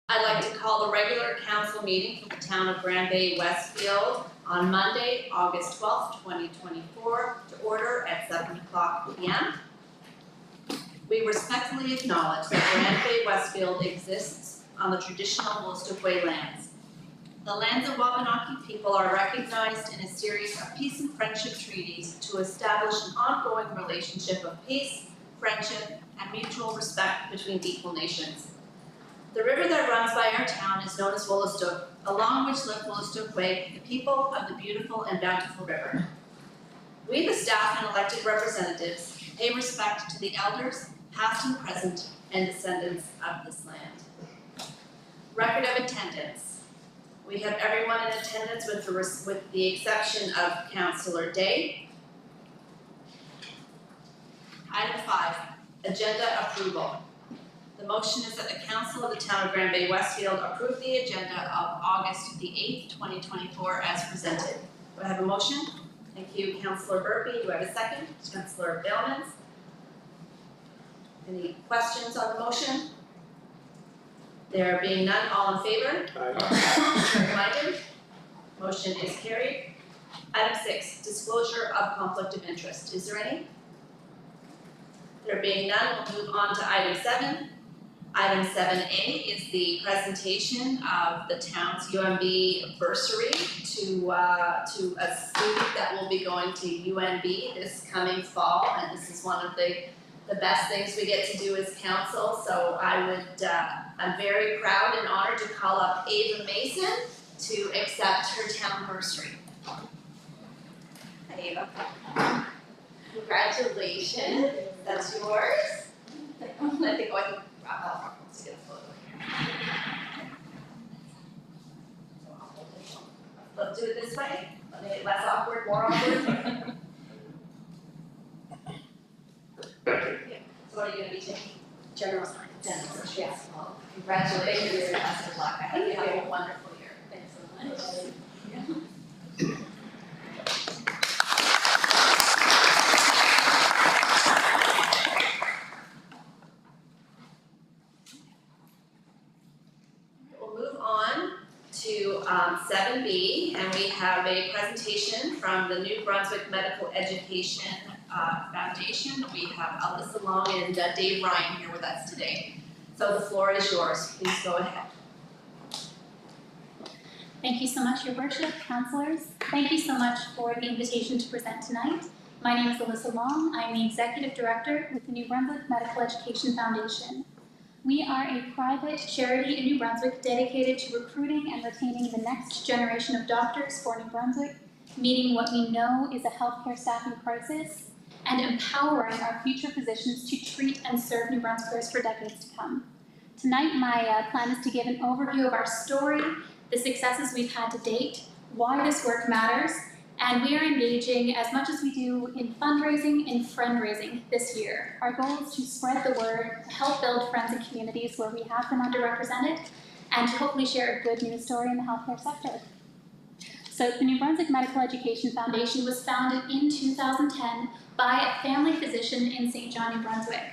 I'd like to call the regular council meeting for the town of Bay-Westfield on Monday, August 12th, 2024, to order at 7 o'clock p.m. We respectfully acknowledge that Bay-Westfield exists on the traditional Woolstoway lands. The lands of Wabanaki people are recognized in a series of peace and friendship treaties to establish an ongoing relationship of peace, friendship, and mutual respect between equal nations. The river that runs by our town is known as Woolstow, along which live Woolstoway, the people of the beautiful and bountiful river. We, the staff and elected representatives, pay respect to the elders, past and present, and descendants of this land. Record of attendance. We have everyone in attendance with the exception of Councillor Day. Item 5, agenda approval. The motion is that the Council of the Town of Bay-Westfield approve the agenda of August the 8th, 2024 as presented. Do I have a motion? Thank you, Councillor Burpee. Do I have a second? Councillor Bailmans. Any questions on the motion? There being none, all in favor? Aye. Motion is carried. Item 6, disclosure of conflict of interest. Is there any? There being none, we'll move on to item 7. Item 7A is the presentation of the town's UNB bursary to a student that will be going to UNB this coming fall, and this is one of the best things we get to do as council. So I'm very proud and honored to call up Ava Mason to accept her town bursary. Hi, Ava. Congratulations. That's yours. I think I can wrap up to get a photo here. Let's do it this way. Let me make it less awkward, more awkward. Yeah. So what are you going to be taking? General science. General science, yes. Well, congratulations and best of luck. I hope you have a wonderful year. Thanks so much. Yeah. We'll move on to 7B, and we have a presentation from the New Brunswick Medical Education Foundation. We have Alyssa Long and Dave Ryan here with us today. So the floor is yours. Please go ahead. Thank you so much, Your Worship, councillors. Thank you so much for the invitation to present tonight. My name is Alyssa Long. I'm the Executive Director with the New Brunswick Medical Education Foundation. We are a private charity in New Brunswick dedicated to recruiting and retaining the next generation of doctors for New Brunswick, meeting what we know is a healthcare staffing crisis, and empowering our future physicians to treat and serve New Brunswickers for decades to come. Tonight, my plan is to give an overview of our story, the successes we've had to date, why this work matters, and we are engaging as much as we do in fundraising and friend-raising this year. Our goal is to spread the word, help build friends and communities where we have been underrepresented, and to hopefully share a good news story in the healthcare sector. So the New Brunswick Medical Education Foundation was founded in 2010 by a family physician in St. John, New Brunswick.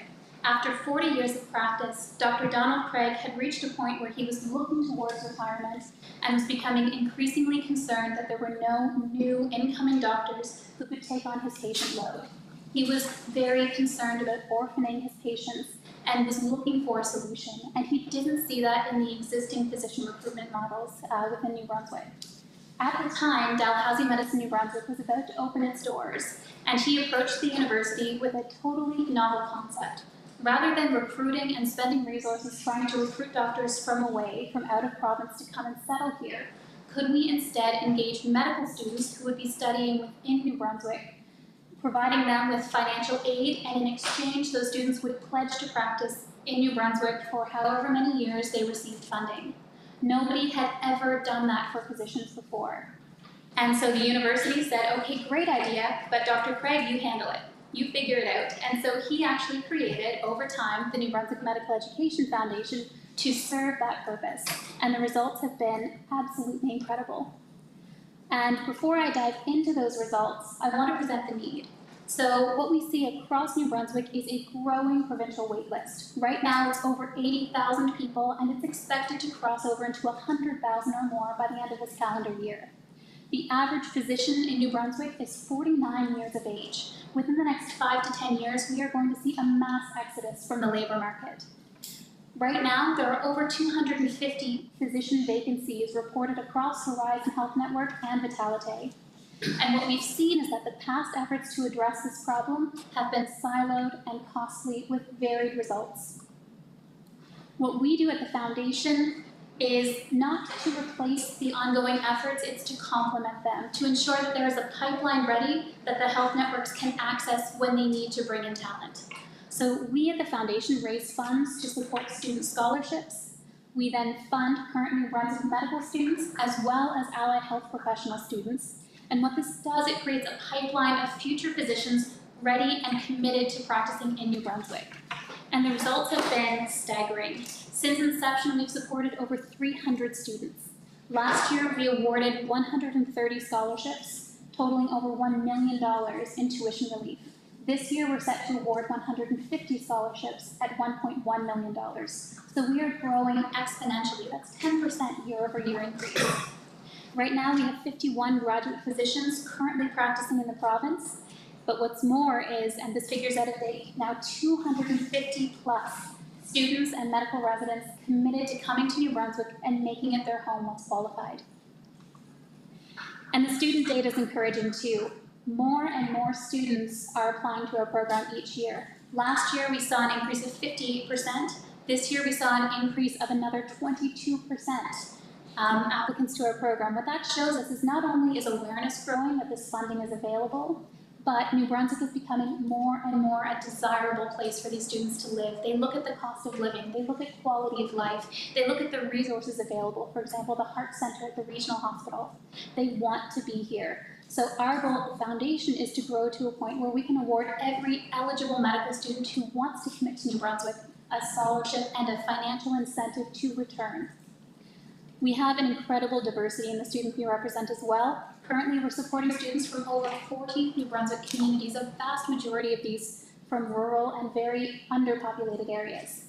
After 40 years of practice, Dr. Donald Craig had reached a point where he was looking towards retirement and was becoming increasingly concerned that there were no new incoming doctors who could take on his patient load. He was very concerned about orphaning his patients and was looking for a solution, and he didn't see that in the existing physician recruitment models within New Brunswick. At the time, Dalhousie Medicine New Brunswick was about to open its doors, and he approached the university with a totally novel concept. Rather than recruiting and spending resources trying to recruit doctors from away, from out of province to come and settle here, could we instead engage medical students who would be studying within New Brunswick, providing them with financial aid, and in exchange those students would pledge to practice in New Brunswick for however many years they received funding. Nobody had ever done that for physicians before. And so the university said, okay, great idea, but Dr. Craig, you handle it. You figure it out. And so he actually created, over time, the New Brunswick Medical Education Foundation to serve that purpose. And the results have been absolutely incredible. And before I dive into those results, I want to present the need. So what we see across New Brunswick is a growing provincial wait list. Right now it's over 80,000 people, and it's expected to cross over into 100,000 or more by the end of this calendar year. The average physician in New Brunswick is 49 years of age. Within the next 5 to 10 years, we are going to see a mass exodus from the labor market. Right now, there are over 250 physician vacancies reported across Horizon Health Network and Vitalite. And what we've seen is that the past efforts to address this problem have been siloed and costly with varied results. What we do at the Foundation is not to replace the ongoing efforts, it's to complement them, to ensure that there is a pipeline ready that the health networks can access when they need to bring in talent. So we at the Foundation raise funds to support student scholarships. We then fund current New Brunswick medical students as well as allied health professional students. And what this does, it creates a pipeline of future physicians ready and committed to practicing in New Brunswick. And the results have been staggering. Since inception, we've supported over 300 students. Last year, we awarded 130 scholarships, totaling over $1 million in tuition relief. This year, we're set to award 150 scholarships at $1.1 million. So we are growing exponentially. That's 10% year-over-year increase. Right now, we have 51 graduate physicians currently practicing in the province. But what's more is, and this figure's out of date, now 250 plus students and medical residents committed to coming to New Brunswick and making it their home once qualified. And the student data is encouraging too. More and more students are applying to our program each year. Last year, we saw an increase of 58%. This year, we saw an increase of another 22%. Applicants to our program. What that shows us is not only is awareness growing that this funding is available, but New Brunswick is becoming more and more a desirable place for these students to live. They look at the cost of living, they look at quality of life, they look at the resources available, for example, the Heart Center at the regional hospital. They want to be here. So our goal at the Foundation is to grow to a point where we can award every eligible medical student who wants to commit to New Brunswick a scholarship and a financial incentive to return. We have an incredible diversity in the students we represent as well. Currently, we're supporting students from over 40 New Brunswick communities, a vast majority of these from rural and very underpopulated areas.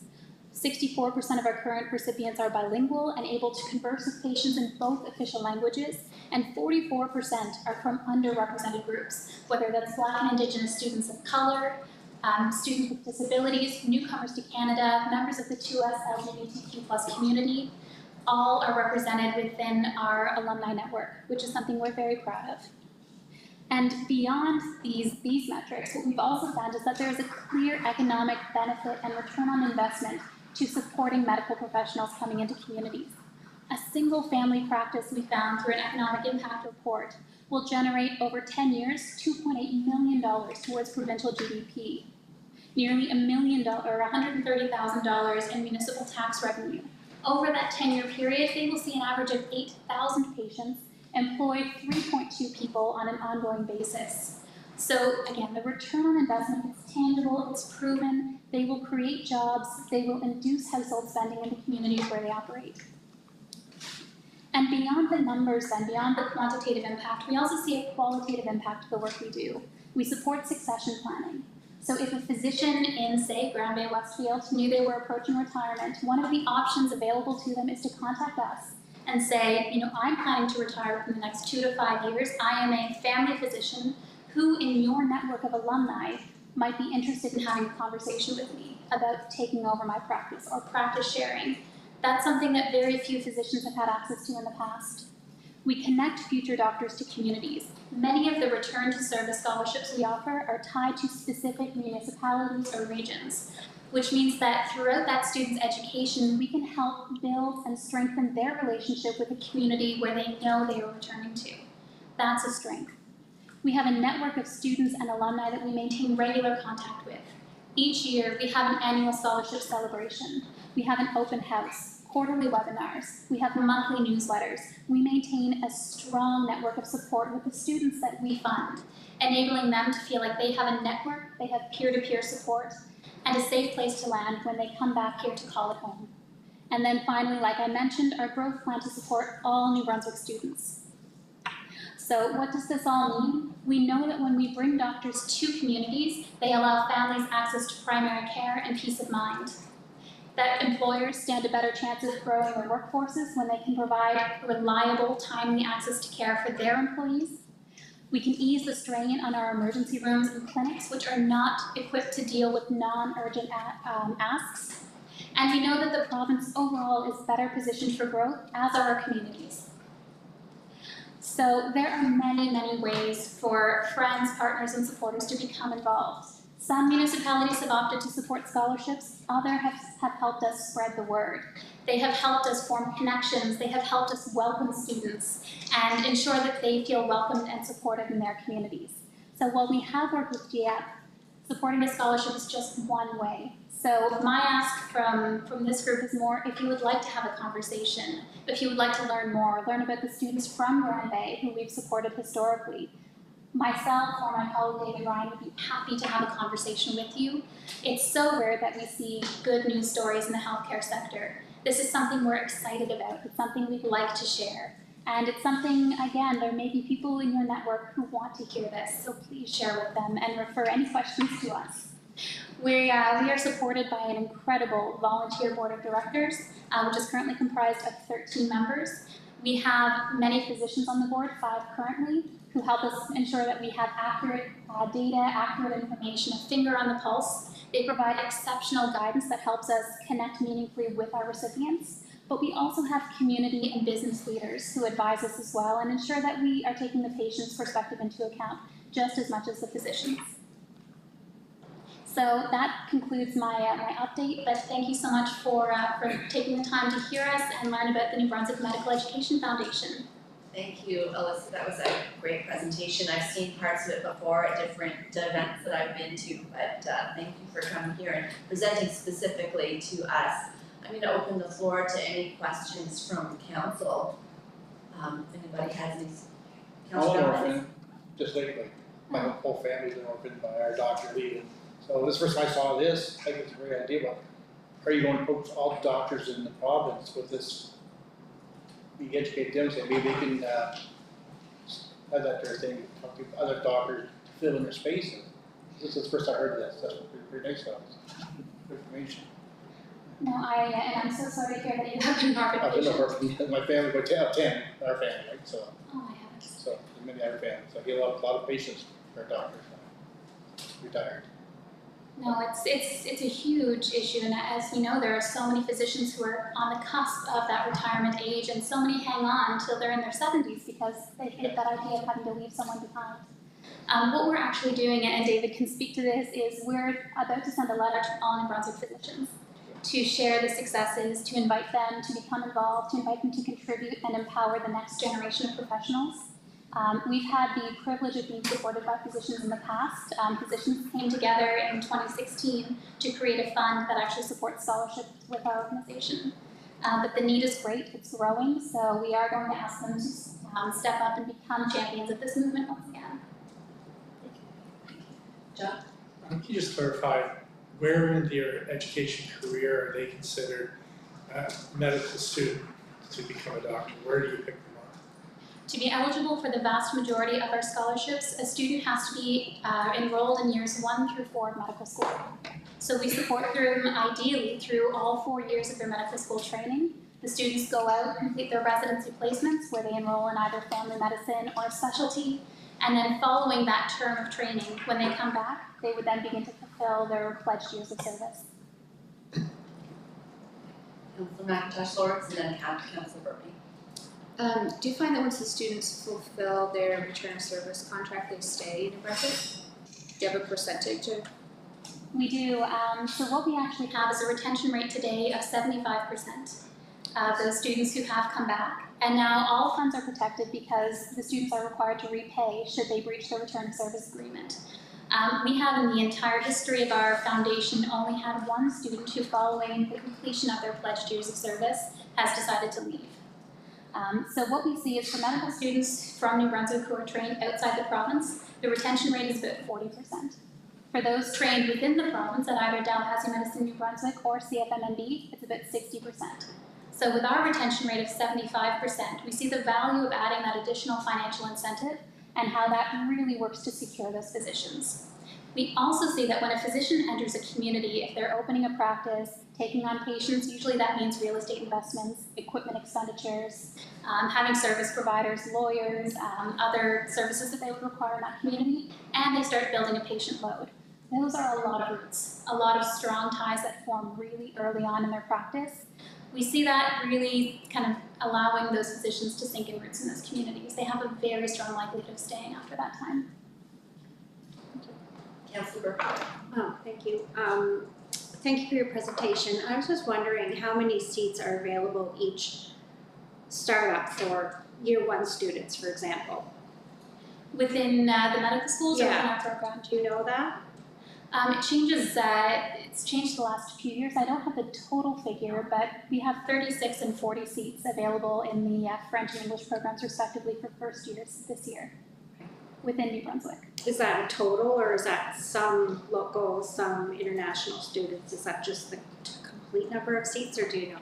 64% of our current recipients are bilingual and able to converse with patients in both official languages, and 44% are from underrepresented groups, whether that's Black and Indigenous students of color, students with disabilities, newcomers to Canada, members of the 2S LGBTQ+ community. All are represented within our alumni network, which is something we're very proud of. And beyond these metrics, what we've also found is that there is a clear economic benefit and return on investment to supporting medical professionals coming into communities. A single family practice we found through an economic impact report will generate over 10 years, $2.8 million towards provincial GDP, nearly $1 million or $130,000 in municipal tax revenue. Over that 10-year period, they will see an average of 8,000 patients, employ 3.2 people on an ongoing basis. So again, the return on investment is tangible, it's proven, they will create jobs, they will induce household spending in the communities where they operate. And beyond the numbers then, beyond the quantitative impact, we also see a qualitative impact to the work we do. We support succession planning. So if a physician in, say, Bay-Westfield knew they were approaching retirement, one of the options available to them is to contact us and say, I'm planning to retire within the next 2 to 5 years. I am a family physician who in your network of alumni might be interested in having a conversation with me about taking over my practice or practice sharing. That's something that very few physicians have had access to in the past. We connect future doctors to communities. Many of the return to service scholarships we offer are tied to specific municipalities or regions, which means that throughout that student's education, we can help build and strengthen their relationship with a community where they know they are returning to. That's a strength. We have a network of students and alumni that we maintain regular contact with. Each year, we have an annual scholarship celebration. We have an open house, quarterly webinars. We have monthly newsletters. We maintain a strong network of support with the students that we fund, enabling them to feel like they have a network, they have peer-to-peer support, and a safe place to land when they come back here to call it home. And then finally, like I mentioned, our growth plan to support all New Brunswick students. So what does this all mean? We know that when we bring doctors to communities, they allow families access to primary care and peace of mind. That employers stand a better chance of growing their workforces when they can provide reliable, timely access to care for their employees. We can ease the strain on our emergency rooms and clinics, which are not equipped to deal with non-urgent asks. And we know that the province overall is better positioned for growth, as are our communities. So there are many, many ways for friends, partners, and supporters to become involved. Some municipalities have opted to support scholarships, others have helped us spread the word. They have helped us form connections, they have helped us welcome students and ensure that they feel welcomed and supported in their communities. So while we have worked with GEP, supporting a scholarship is just one way. So my ask from this group is more, if you would like to have a conversation, if you would like to learn more, learn about the students from Grand Bay who we've supported historically, myself or my colleague David Ryan would be happy to have a conversation with you. It's so rare that we see good news stories in the healthcare sector. This is something we're excited about. It's something we'd like to share. And it's something, again, there may be people in your network who want to hear this, so please share with them and refer any questions to us. We are supported by an incredible volunteer board of directors, which is currently comprised of 13 members. We have many physicians on the board, 5 currently, who help us ensure that we have accurate data, accurate information, a finger on the pulse. They provide exceptional guidance that helps us connect meaningfully with our recipients. But we also have community and business leaders who advise us as well and ensure that we are taking the patient's perspective into account just as much as the physicians. So that concludes my update, but thank you so much for taking the time to hear us and learn about the New Brunswick Medical Education Foundation. Thank you, Alyssa. That was a great presentation. I've seen parts of it before at different events that I've been to, but thank you for coming here and presenting specifically to us. I'm going to open the floor to any questions from council. If anybody has any. I'm an orphan, just lately. My whole family's been orphaned by our doctor leaving. So this first time I saw this, I think it's a great idea, but are you going to approach all doctors in the province with this? We educate them, so maybe they can have that their thing, talk to other doctors to fill in their spaces. This is the first I heard of this. That's pretty nice of us. Information. No, and I'm so sorry to hear that you have an orphan I've been patient. orphaned. My family, but 10, our family, right? So, Oh my heavens. so many other families. So I get a lot of patients for doctors retired. No, it's a huge issue, and as we know, there are so many physicians who are on the cusp of that retirement age, and so many hang on until they're in their 70s because they hate that idea of having to leave someone behind. What we're actually doing, and David can speak to this, is we're about to send a letter to all New Brunswick physicians to share the successes, to invite them to become involved, to invite them to contribute and empower the next generation of professionals. We've had the privilege of being supported by physicians in the past. Physicians came together in 2016 to create a fund that actually supports scholarships with our organization. But the need is great, it's growing, so we are going to ask them to step up and become champions of this movement once again. John? Can you just clarify, where in their education career are they considered a medical student to become a doctor? Where do you pick them up? To be eligible for the vast majority of our scholarships, a student has to be enrolled in years 1 through 4 of medical school. So we support them ideally through all 4 years of their medical school training. The students go out, complete their residency placements where they enroll in either family medicine or a specialty, and then following that term of training, when they come back, they would then begin to fulfill their pledged years of service. Councilor McIntosh Lawrence and then Councilor Burpee. Do you find that once the students fulfill their return of service contract, they stay in New Brunswick? Do you have a percentage of? We do. So what we actually have is a retention rate today of 75% of those students who have come back. And now all funds are protected because the students are required to repay should they breach their return of service agreement. We have in the entire history of our foundation only had 1 student who, following the completion of their pledged years of service, has decided to leave. So what we see is for medical students from New Brunswick who are trained outside the province, the retention rate is about 40%. For those trained within the province at either Dalhousie Medicine New Brunswick or CFMNB, it's about 60%. So with our retention rate of 75%, we see the value of adding that additional financial incentive and how that really works to secure those physicians. We also see that when a physician enters a community, if they're opening a practice, taking on patients, usually that means real estate investments, equipment expenditures, having service providers, lawyers, other services that they would require in that community, and they start building a patient load. Those are a lot of roots, a lot of strong ties that form really early on in their practice. We see that really kind of allowing those physicians to sink in roots in those communities. They have a very strong likelihood of staying after that time. Councillor Burke. Oh, thank you. Thank you for your presentation. I was just wondering how many seats are available each startup for year one students, for example? Within the medical schools or within Yeah. our program? Do you know that? It changes, it's changed the last few years. I don't have the total figure, but we have 36 and 40 seats available in the French and English programs respectively for first years this year within New Brunswick. Is that a total, or is that some local, some international students? Is that just the complete number of seats, or do you know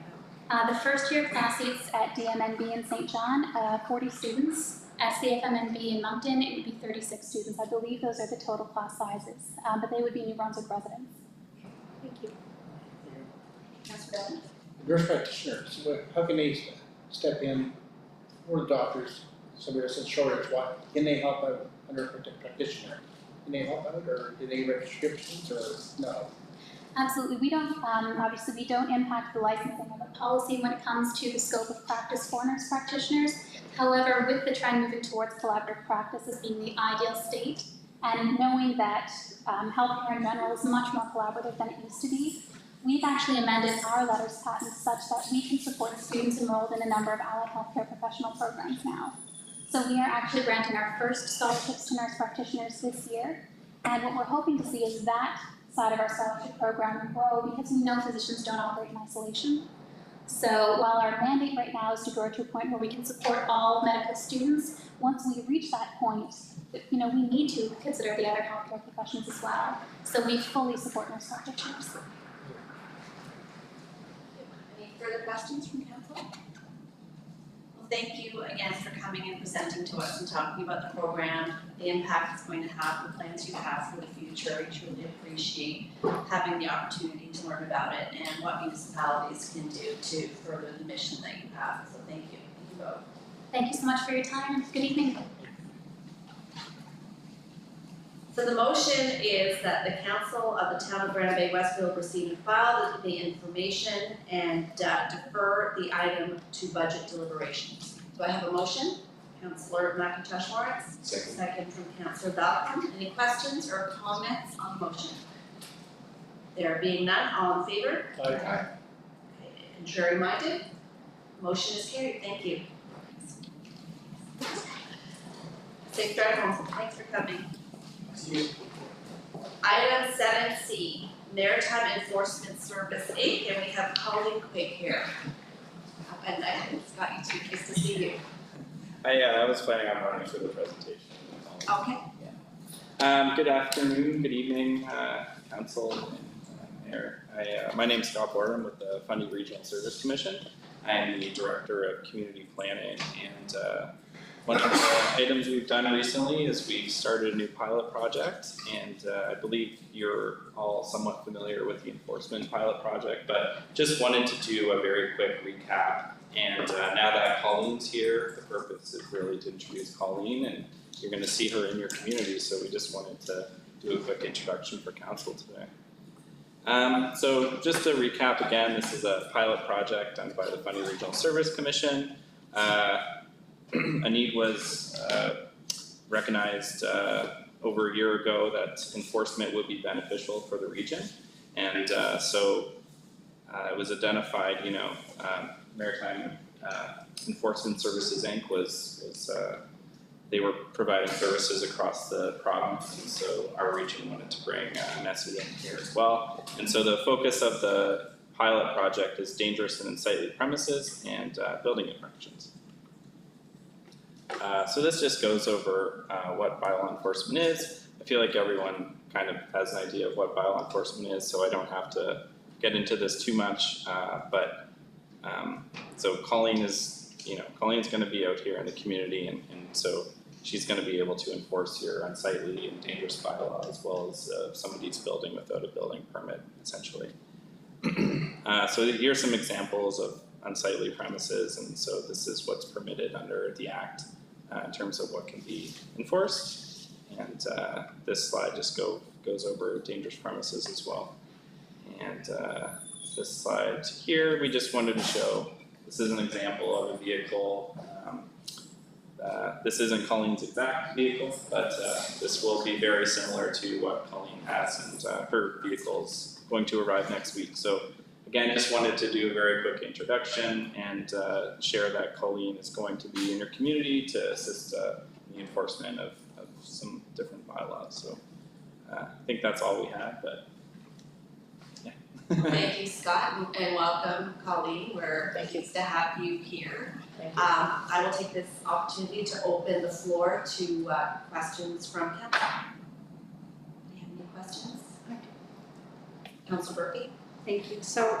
that? The first year class seats at DMNB in St. John, 40 students. At CFMNB in Moncton, it would be 36 students. I believe those are the total class sizes, but they would be New Brunswick residents. Thank you. Councillor Bellamy. Nurse practitioners, how can they step in for the doctors, somebody else in shortage, what, can they help out under a practitioner? Can they help out, or do they write prescriptions, or no? Absolutely. We don't, obviously, we don't impact the licensing or the policy when it comes to the scope of practice for nurse practitioners. However, with the trend moving towards collaborative practice as being the ideal state, and knowing that healthcare in general is much more collaborative than it used to be, we've actually amended our letters patent such that we can support students enrolled in a number of allied healthcare professional programs now. So we are actually granting our first scholarships to nurse practitioners this year, and what we're hoping to see is that side of our scholarship program grow, because we know physicians don't operate in isolation. So while our mandate right now is to grow to a point where we can support all medical students, once we reach that point, we need to consider the other healthcare professions as well. So we fully support nurse practitioners. Any further questions from council? Well, thank you again for coming and presenting to us and talking about the program, the impact it's going to have, the plans you have for the future. We truly appreciate having the opportunity to learn about it and what municipalities can do to further the mission that you have. So thank you. Thank you both. Thank you so much for your time, and good evening. So the motion is that the council of the town of Grand Bay-Westfield receive and file the information and defer the item to budget deliberations. Do I have a motion? Councillor McIntosh Lawrence. Second. Second from Councillor Balcom. Any questions or comments on the motion? There being none, all in favor? Aye. Okay, contrary minded? Motion is carried. Thank you. Safe drive home. Thanks for coming. Item 7C, Maritime Enforcement Service Inc., and we have Colleen Quigg here. And it's got you too, nice to see you. I was planning on running for the presentation. Okay. Good afternoon, good evening, council and mayor. My name is Scott Borer. I'm with the Fundy Regional Service Commission. I am the Director of Community Planning, and one of the items we've done recently is we've started a new pilot project, and I believe you're all somewhat familiar with the enforcement pilot project, but just wanted to do a very quick recap. And now that Colleen's here, the purpose is really to introduce Colleen, and you're going to see her in your community, so we just wanted to do a quick introduction for council today. So just to recap again, this is a pilot project done by the Fundy Regional Service Commission. A need was recognized over a year ago that enforcement would be beneficial for the region, and so it was identified. Maritime Enforcement Services Inc. was they were providing services across the province, and so our region wanted to bring Nessie in here as well. And so the focus of the pilot project is dangerous and unsightly premises and building infractions. So this just goes over what bylaw enforcement is. I feel like everyone kind of has an idea of what bylaw enforcement is, so I don't have to get into this too much. So Colleen is, Colleen's going to be out here in the community, and so she's gonna be able to enforce your unsightly and dangerous bylaw as well as somebody's building without a building permit, essentially. So here's some examples of unsightly premises, and so this is what's permitted under the Act in terms of what can be enforced. And this slide just goes over dangerous premises as well. And this slide here, we just wanted to show, this is an example of a vehicle. This isn't Colleen's exact vehicle, but this will be very similar to what Colleen has, and her vehicle's going to arrive next week. So again, just wanted to do a very quick introduction and share that Colleen is going to be in your community to assist in the enforcement of some different bylaws. So I think that's all we have, but yeah. Thank you, Scott, and welcome, Colleen. We're pleased to have you here. I will take this opportunity to open the floor to questions from council. Do you have any questions? Council Burkey? Thank you. So,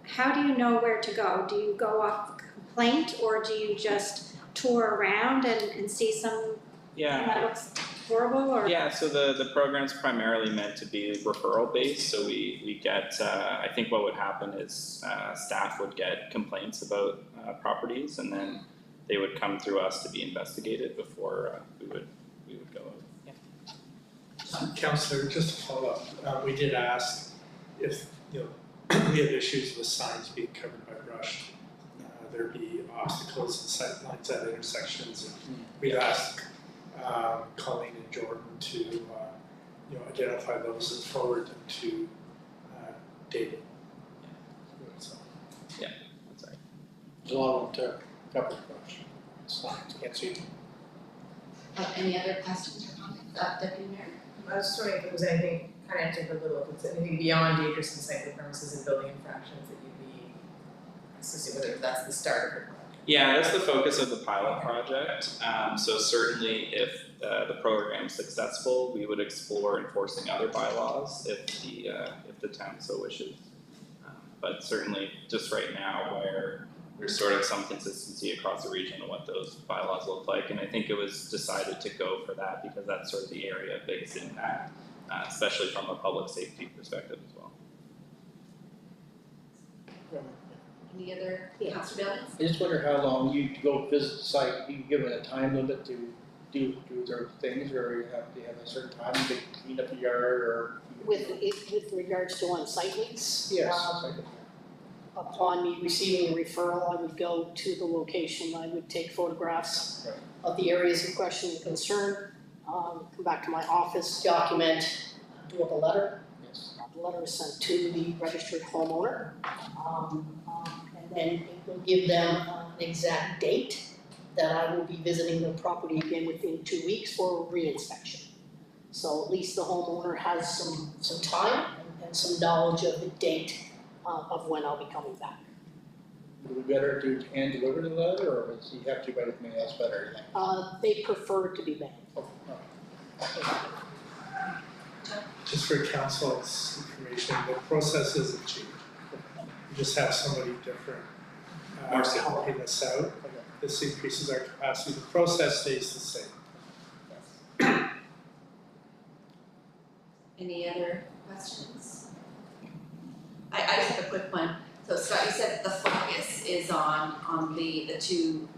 how do you know where to go? Do you go off the complaint, or do you just tour around and see some that looks horrible, or? Yeah, so the program's primarily meant to be referral based, so we get, I think what would happen is staff would get complaints about properties, and then they would come through us to be investigated before we would go. Yeah. Councillor, just to follow up, we did ask if, we have issues with signs being covered by brush. There be obstacles and sight lines at intersections, and we asked Colleen and Jordan to identify those and forward them to David. So. Yeah, that's right. There's a lot of them to cover brush. It's not, you can't see them. Any other questions or comments? Deputy Mayor? I was just wondering if there was anything, kind of answered a little, if it's anything beyond dangerous and unsightly premises and building infractions that you'd be assisting with, or if that's the start of your project. Yeah, that's the focus of the pilot project. So certainly if the program's successful, we would explore enforcing other bylaws if the town so wishes. But certainly just right now where there's sort of some consistency across the region of what those bylaws look like, and I think it was decided to go for that because that's sort of the area of biggest impact, especially from a public safety perspective as well. Any other council buildings? I just wonder how long you go visit the site, you given a time limit to do their things, or you have a certain time to clean up the yard, or? With regards to unsightlies? Yes. Upon me receiving a referral, I would go to the location, I would take photographs of the areas in question and concern, come back to my office, document, do up a letter. Yes. The letter is sent to the registered homeowner, and then it will give them an exact date that I will be visiting the property again within 2 weeks for a re-inspection. So at least the homeowner has some time and some knowledge of the date of when I'll be coming back. Would it be better to hand deliver the letter, or does he have to write it, maybe that's better? They prefer to be mailed. Oh, Just for council's information, the process isn't cheap. You just have somebody different More simple. helping us out. This increases our capacity. The process stays the same. Any other questions? I just have a quick one. So Scott, you said that the focus is on the two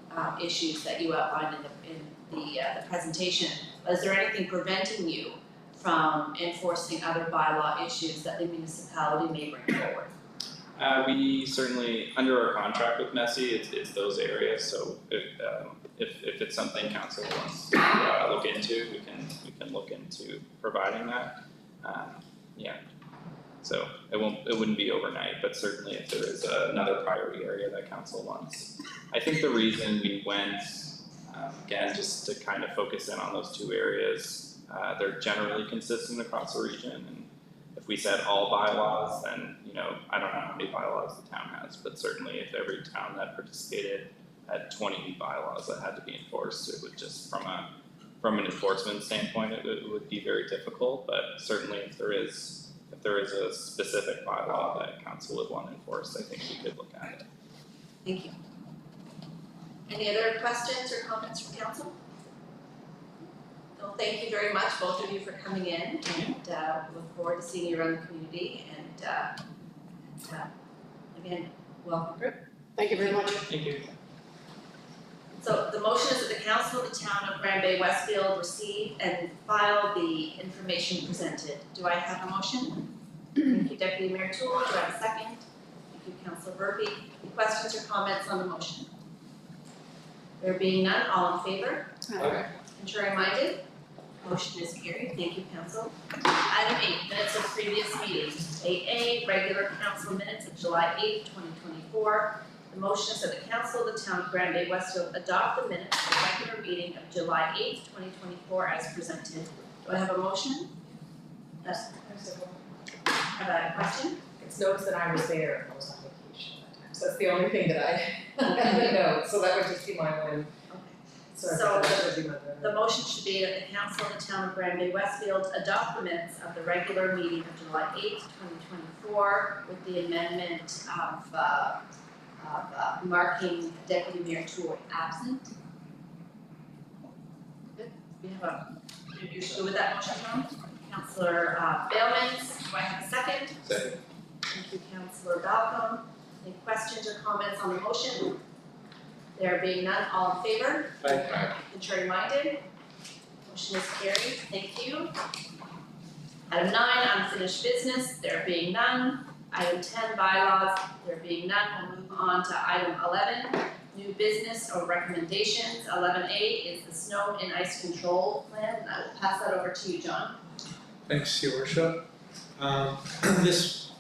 issues that you outlined in the presentation. But is there anything preventing you from enforcing other bylaw issues that the municipality may bring forward? We certainly, under our contract with Messy, it's those areas, so if it's something council wants to look into, we can look into providing that. Yeah, so it wouldn't be overnight, but certainly if there is another priority area that council wants. I think the reason we went, again, just to kind of focus in on those two areas, they're generally consistent across the region, and if we said all bylaws, then, I don't know how many bylaws the town has, but certainly if every town that participated had 20 bylaws that had to be enforced, it would just, from an enforcement standpoint, it would be very difficult, but certainly if there is a specific bylaw that council would want enforced, I think we could look at it. Thank you. Any other questions or comments from council? Well, thank you very much, both of you, for coming in, and we look forward to seeing you around the community, and again, welcome. Thank you very much. Thank you. So the motion is that the council of the town of Grand Bay-Westfield receive and file the information presented. Do I have a motion? Thank you, Deputy Mayor Toole. Do I have a second? Thank you, Councillor Burpee. Any questions or comments on the motion? There being none, all in favor? Contrary minded? Motion is carried. Thank you, council. Item 8, minutes of previous meetings. 8A, regular council minutes of July 8th, 2024. The motion is that the council of the town of Grand Bay-Westfield adopt the minutes of the regular meeting of July 8th, 2024 as presented. Do I have a motion? Yes. Have I a question? It's noticed that I was there, I was on vacation that time, so that's the only thing that I know, so that would just be my one. So that would be my The motion should be that the council of the town of Grand Bay-Westfield adopt the minutes of the regular meeting of July 8th, 2024 with the amendment of marking Deputy Mayor Toole absent. Good, we have you're good with that motion, John? Councillor Bailmans, do I have a second? Second. Thank you, Councillor Balcom. Any questions or comments on the motion? There being none, all in favor? Contrary minded? Motion is carried, thank you. Item 9, unfinished business, there being none. Item 10, bylaws, there being none, we'll move on to item 11, new business or recommendations. 11A is the snow and ice control plan, and I will pass that over to you, John. Thanks, Your Worship. This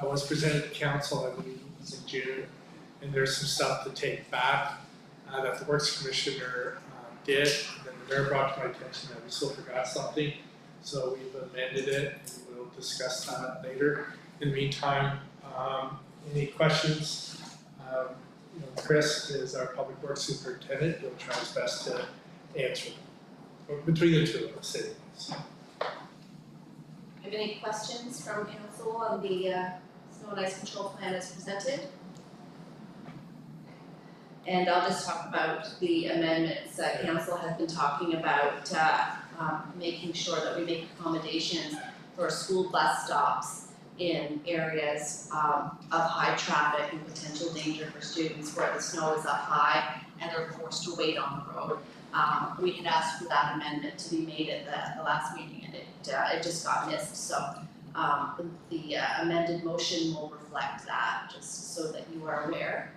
was presented to council, I believe it was in June, and there's some stuff to take back that the Works Commissioner did, and then the mayor brought to my attention that we still forgot something, so we've amended it, and we'll discuss that later. In the meantime, any questions? Chris is our Public Works Superintendent, he'll try his best to answer them, between the two of us anyways. Have any questions from council on the snow and ice control plan as presented? And I'll just talk about the amendments. Council has been talking about making sure that we make accommodations for school bus stops in areas of high traffic and potential danger for students where the snow is up high and they're forced to wait on the road. We had asked for that amendment to be made at the last meeting, and it just got missed. So the amended motion will reflect that, just so that you are aware.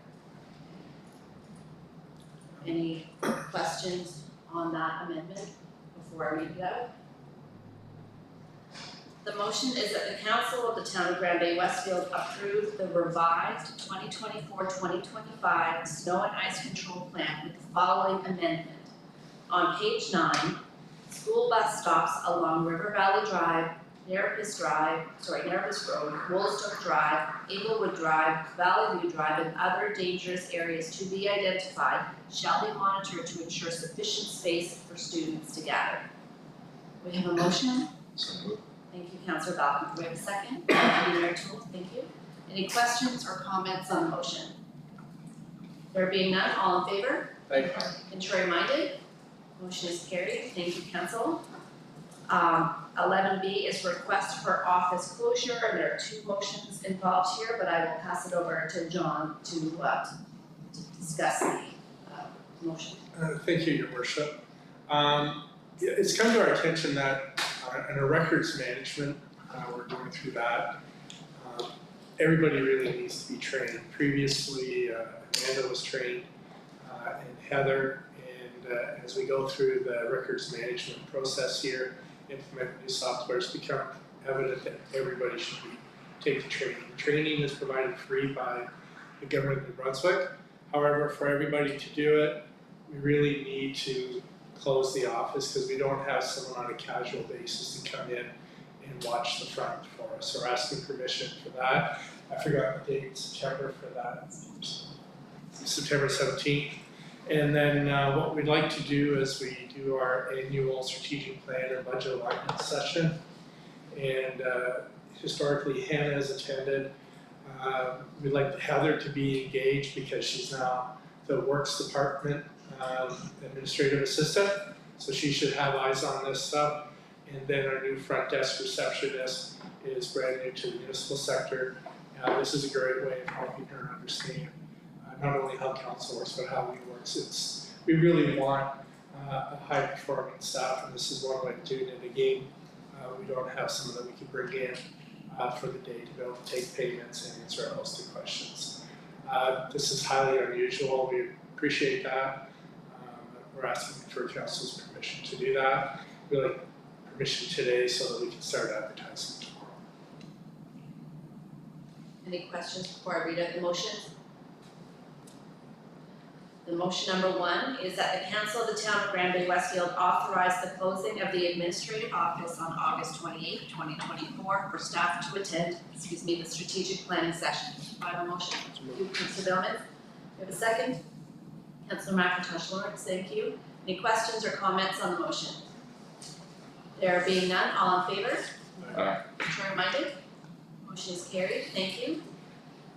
Any questions on that amendment before I read it out? The motion is that the council of the town of Grand Bay-Westfield approve the revised 2024-2025 snow and ice control plan with the following amendment. On page 9, school bus stops along River Valley Drive, Nerepis Road, Woolstock Drive, Inglewood Drive, Valley View Drive, and other dangerous areas to be identified shall be monitored to ensure sufficient space for students to gather. We have a motion? So moved. Thank you, Councillor Balcom. Do we have a second? Deputy Mayor Toole, thank you. Any questions or comments on the motion? There being none, all in favor? Contrary minded? Motion is carried. Thank you, Council. 11B is request for office closure, and there are 2 motions involved here, but I will pass it over to John to discuss the motion. Thank you, Your Worship. It's come to our attention that in our records management, we're going through that. Everybody really needs to be trained. Previously, Amanda was trained, and Heather, and as we go through the records management process here, implement new software, it's become evident that everybody should be taking training. Training is provided free by the government of New Brunswick. However, for everybody to do it, we really need to close the office because we don't have someone on a casual basis to come in and watch the front for us. So we're asking permission for that. I forgot the date, September for that, September 17th. And then what we'd like to do is we do our annual strategic plan and budget alignment session. And historically, Hannah has attended. We'd like Heather to be engaged because she's now the Works Department administrative assistant, so she should have eyes on this stuff. And then our new front desk receptionist is brand new to the municipal sector. This is a great way of helping her understand not only how council works, but how we work. We really want a high performing staff, and this is one way of doing it. Again, we don't have someone that we can bring in for the day to be able to take payments and answer a host of questions. This is highly unusual. We appreciate that. We're asking for council's permission to do that. We like permission today so that we can start advertising tomorrow. Any questions before I read out the motion? The motion number 1 is that the council of the town of Grand Bay-Westfield authorize the closing of the administrative office on August 28, 2024 for staff to attend, the strategic planning session. Do I have a motion? Thank you, Councillor Billman. We have a second? Councillor McIntosh Lawrence, thank you. Any questions or comments on the motion? There being none, all in favor? Contrary minded? Motion is carried, thank you.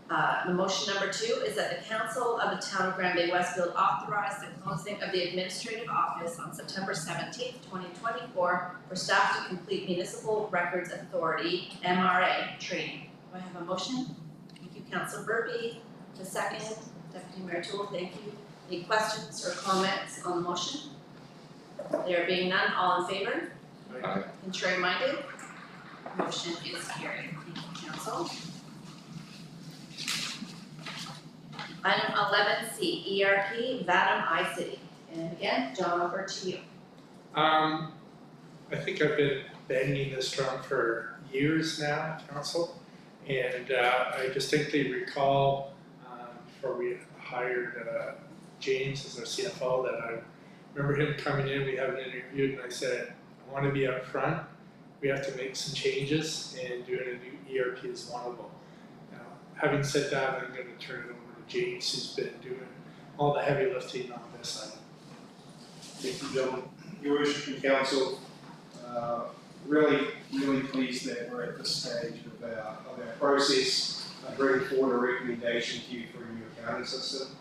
The motion number 2 is that the council of the town of Grand Bay-Westfield authorize the closing of the administrative office on September 17th, 2024 for staff to complete Municipal Records Authority, MRA, training. Do I have a motion? Thank you, Councillor Burpee. A second, Deputy Mayor Toole, thank you. Any questions or comments on the motion? There being none, all in favor? Contrary minded? Motion is carried. Thank you, Council. Item 11C, ERP, Vadim iCity. And again, John, over to you. I think I've been banging this drum for years now, council, and I distinctly recall before we hired James as our CFO that I remember him coming in, we had an interview, and I said, I want to be up front. We have to make some changes, and doing a new ERP is one of them. Now, having said that, I'm going to turn it over to James, who's been doing all the heavy lifting on this item. Thank you, John. Your worship and council, really pleased that we're at this stage of our process, bringing forward a recommendation to you for a new accounting system.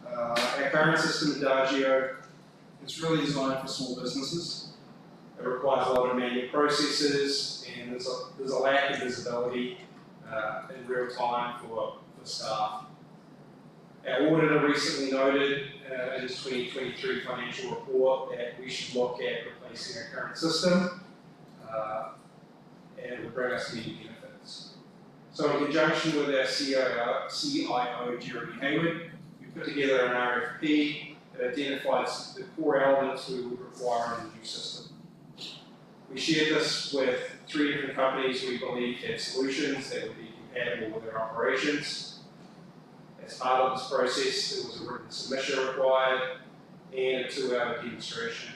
Our current system, Adagio, is really designed for small businesses. It requires a lot of manual processes, and there's a lack of visibility in real time for staff. Our auditor recently noted in his 2023 financial report that we should look at replacing our current system, and it would bring us many benefits. So in conjunction with our CIO Jeremy Hayward, we put together an RFP that identifies the core elements we would require in the new system. We shared this with 3 different companies we believe had solutions that would be compatible with their operations. As part of this process, there was a written submission required and a 2-hour demonstration.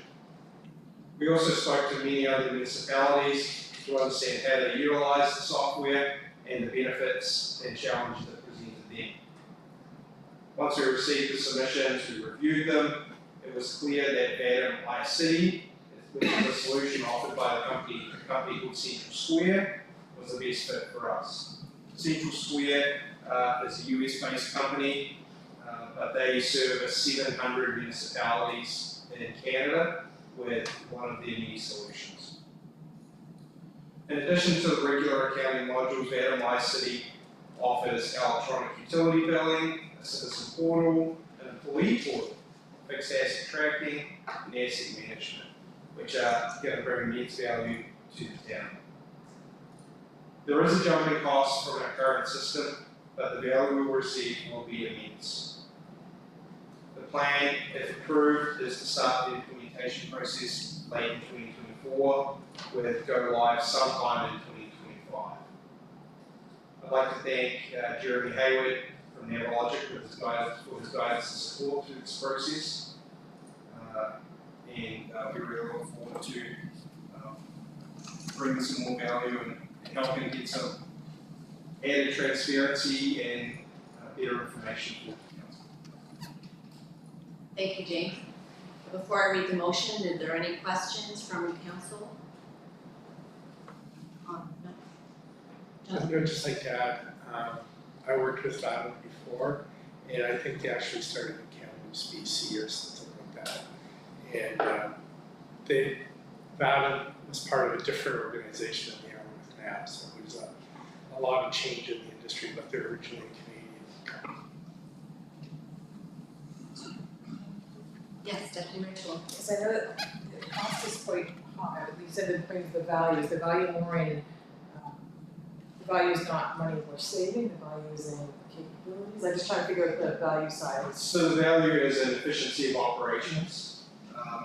We also spoke to many other municipalities to understand how they utilize the software and the benefits and challenges that presented them. Once we received the submissions, we reviewed them. It was clear that Vadim iCity, which is a solution offered by a company called Central Square, was the best fit for us. Central Square is a US-based company, but they service 700 municipalities in Canada with one of their many solutions. In addition to the regular accounting modules, Vadim iCity offers electronic utility billing, a citizen portal, an employee portal, fixed asset tracking, and asset management, which are going to bring immense value to the town. There is a jumping cost from our current system, but the value we will receive will be immense. The plan, if approved, is to start the implementation process late in 2024, with go live sometime in 2025. I'd like to thank Jeremy Hayward from Navalogic for his guidance and support through this process. And we really look forward to bringing some more value and helping get some added transparency and better information for the council. Thank you, James. Before I read the motion, are there any questions from the council? No? I'd just like to add, I worked with Vadim before, And I think they actually started in Kamloops, BC or something like that. And that was part of a different organization than they are with now, so there's a lot of change in the industry, but they're originally Canadian. Yes, Deputy Mayor Tool. Because I know that the cost is quite high, you said it brings the values, the value more in, the value is not money we're saving, the value is in capabilities, I'm just trying to figure out the value side. So the value is in efficiency of operations.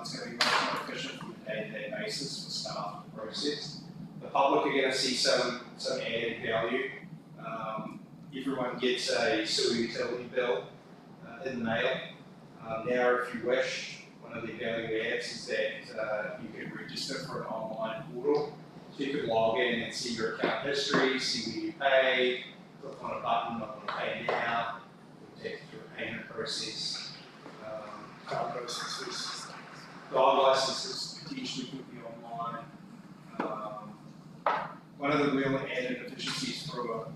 It's gonna be much more efficient from a day-to-day basis for staff and process. The public are gonna see some added value. Everyone gets a sewer utility bill in the mail. Now, if you wish, one of the value adds is that you could register for an online portal. So you could log in and see your account history, see where you pay, click on a button, I want to pay now, it'll take you through a payment process. Dog licenses potentially could be online. One of the real added efficiencies for on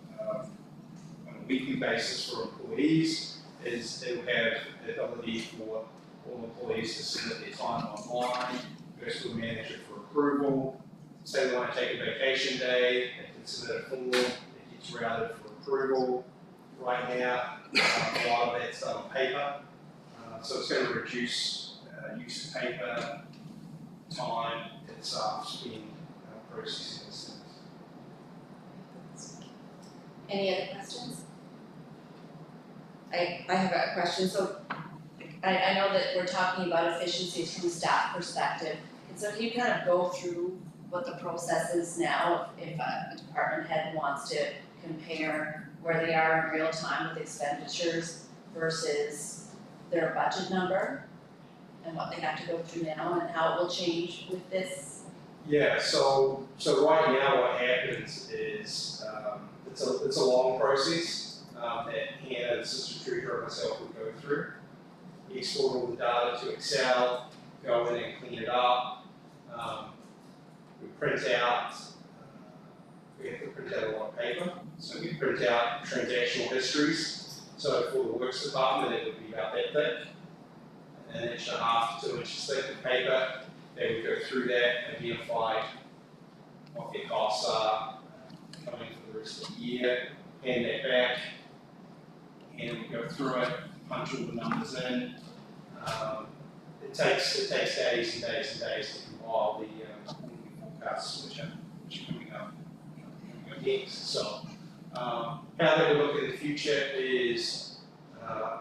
a weekly basis for employees is they will have the ability for all employees to submit their time online, goes to a manager for approval. Say they want to take a vacation day, they can submit a form, it gets routed for approval. Right now, a lot of that's done on paper, so it's going to reduce use of paper, time, and staff in processing this things. Any other questions? I have a question, so I know that we're talking about efficiencies from a staff perspective, and so can you kind of go through what the process is now if a department head wants to compare where they are in real time with expenditures versus their budget number and what they have to go through now and how it will change with this? Yeah, so right now what happens is it's a long process that Hannah, the assistant treasurer, and myself would go through. Export all the data to Excel, go in and clean it up. We print out, we have to print out a lot of paper, so we print out transactional histories. So for the works department, it would be about that thick, an inch and a half to 2 inches thick of paper. They would go through that, identify what their costs are coming for the rest of the year, hand that back, and we go through it, punch all the numbers in. It takes days and days and days to compile the forecasts which are coming up next. So how they will look in the future is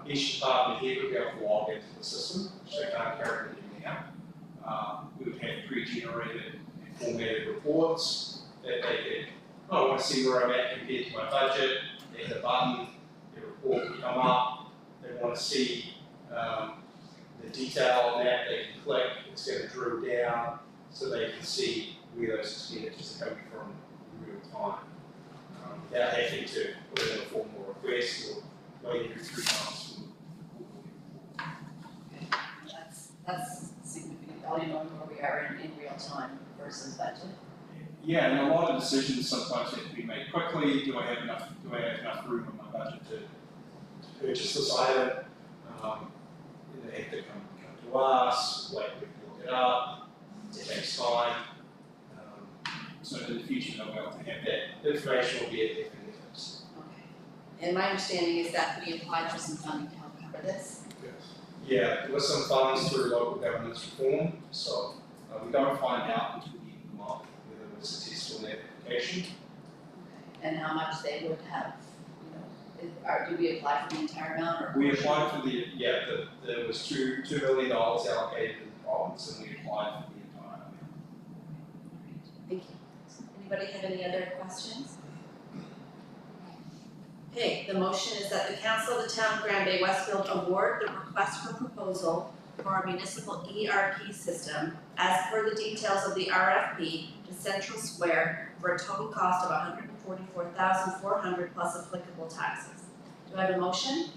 each department here would be able to log into the system, which they can't currently do now. We would have pre-generated and formatted reports that they could, I want to see where I'm at compared to my budget. They hit a button, the report would come up. They want to see the detail on that, they can click, it's going to drill down so they can see where those expenditures are coming from in real time. Without having to put in a formal request or wait every 3 months. That's significant value knowing where we are in real time versus budget. Yeah, and a lot of decisions sometimes have to be made quickly. Do I have enough room in my budget to purchase this item? They have to come to us, wait, we can look it up, it takes time. So in the future, they'll be able to have that information will be at their fingertips. Okay. And my understanding is that we applied for some funding to help cover this. Yeah, there was some funds through local governance reform, so we don't find out until the end of the month whether we're successful in that application. Okay. And how much they would have, do we apply for the entire amount or? We applied for there was $2 million allocated to the province and we applied for the entire amount. Thank you. Anybody have any other questions? Okay, the motion is that the Council of the Town of Grand Bay-Westfield award the request for proposal for our municipal ERP system as per the details of the RFP to Central Square for a total cost of $144,400 plus applicable taxes. Do I have a motion?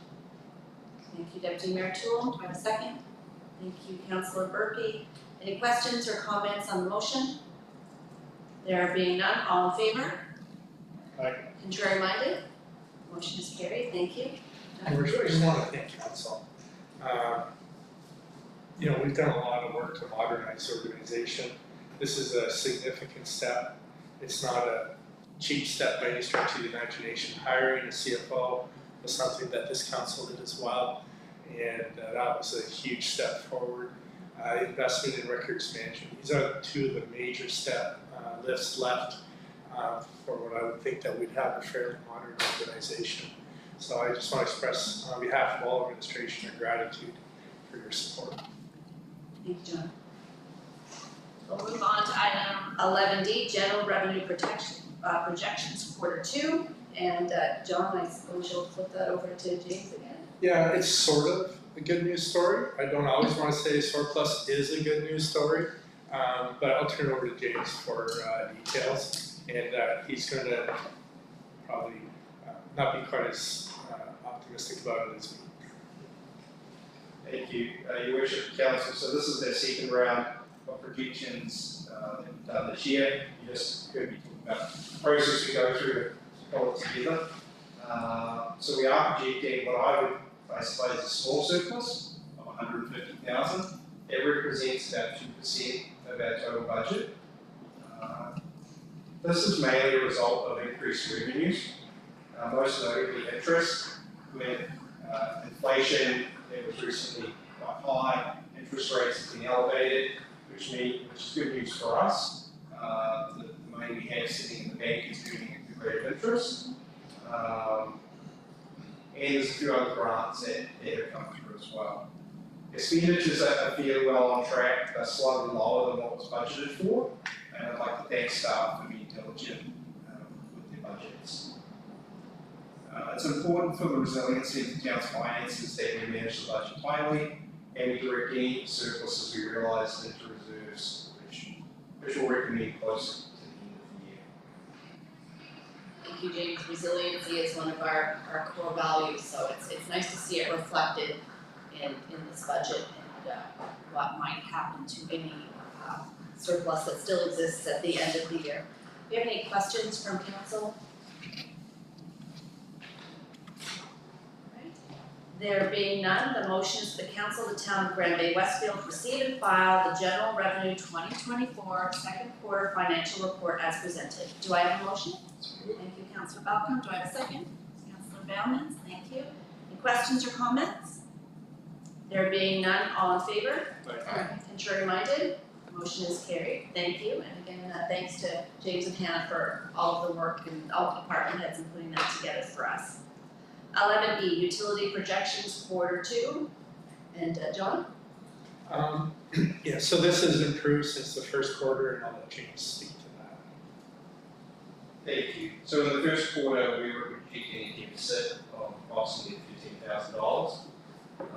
Thank you, Deputy Mayor Toole. Do I have a second? Thank you, Councillor Berkey. Any questions or comments on the motion? There being none, all in favor? Aye. Contrary minded? Motion is carried, thank you. And I just want to thank council. You know, we've done a lot of work to modernize the organization. This is a significant step. It's not a cheap step by any stretch of the imagination. Hiring a CFO was something that this council did as well, and that was a huge step forward. Investment in records management. These are two of the major lifts left for what I would think that we'd have a fairly modern organization. So I just want to express on behalf of all administration our gratitude for your support. Thank you, John. We'll move on to item 11D, general revenue projections Q2. And John, I suppose you'll flip that over to James again. Yeah, it's sort of a good news story. I don't always want to say surplus is a good news story, but I'll turn it over to James for details. And he's going to probably not be quite as optimistic about it as me. Thank you, Your Worship, Council. So this is their second round of projections that we've done this year. You just heard me talking about the process we go through to pull it together. So we are projecting what I would, I suppose, a small surplus of 150,000. It represents about 2% of our total budget. This is mainly a result of increased revenues, most notably interest, with inflation that was recently quite high, interest rates have been elevated, which is good news for us. The money we have sitting in the bank is earning a good rate of interest. And there's a few other grants that have come through as well. Expenditures are fairly well on track, they're slightly lower than what was budgeted for, and I'd like to thank staff for being diligent with their budgets. It's important for the resiliency of the town's finances that we manage the budget timely and we direct any surpluses we realise into reserves, which will recommend close to the end of the year. Thank you, James. Resiliency is one of our core values, so it's nice to see it reflected in this budget and what might happen to any surplus that still exists at the end of the year. Do you have any questions from council? There being none, the motion is for the council of the town of Bay-Westfield receive and file the general revenue 2024 second quarter financial report as presented. Do I have a motion? Thank you, Councillor Balcom. Do I have a second? Councillor Bowman, thank you. Any questions or comments? There being none, all in favor? Contrary minded? Motion is carried. Thank you. And again, thanks to James and Hannah for all of the work and all the department heads in putting that together for us. 11E, utility projections Q2. And John? Yeah, so this has improved since the first quarter, and I'll let James speak to that. Thank you. So in the first quarter, we were projecting a deficit of approximately $15,000.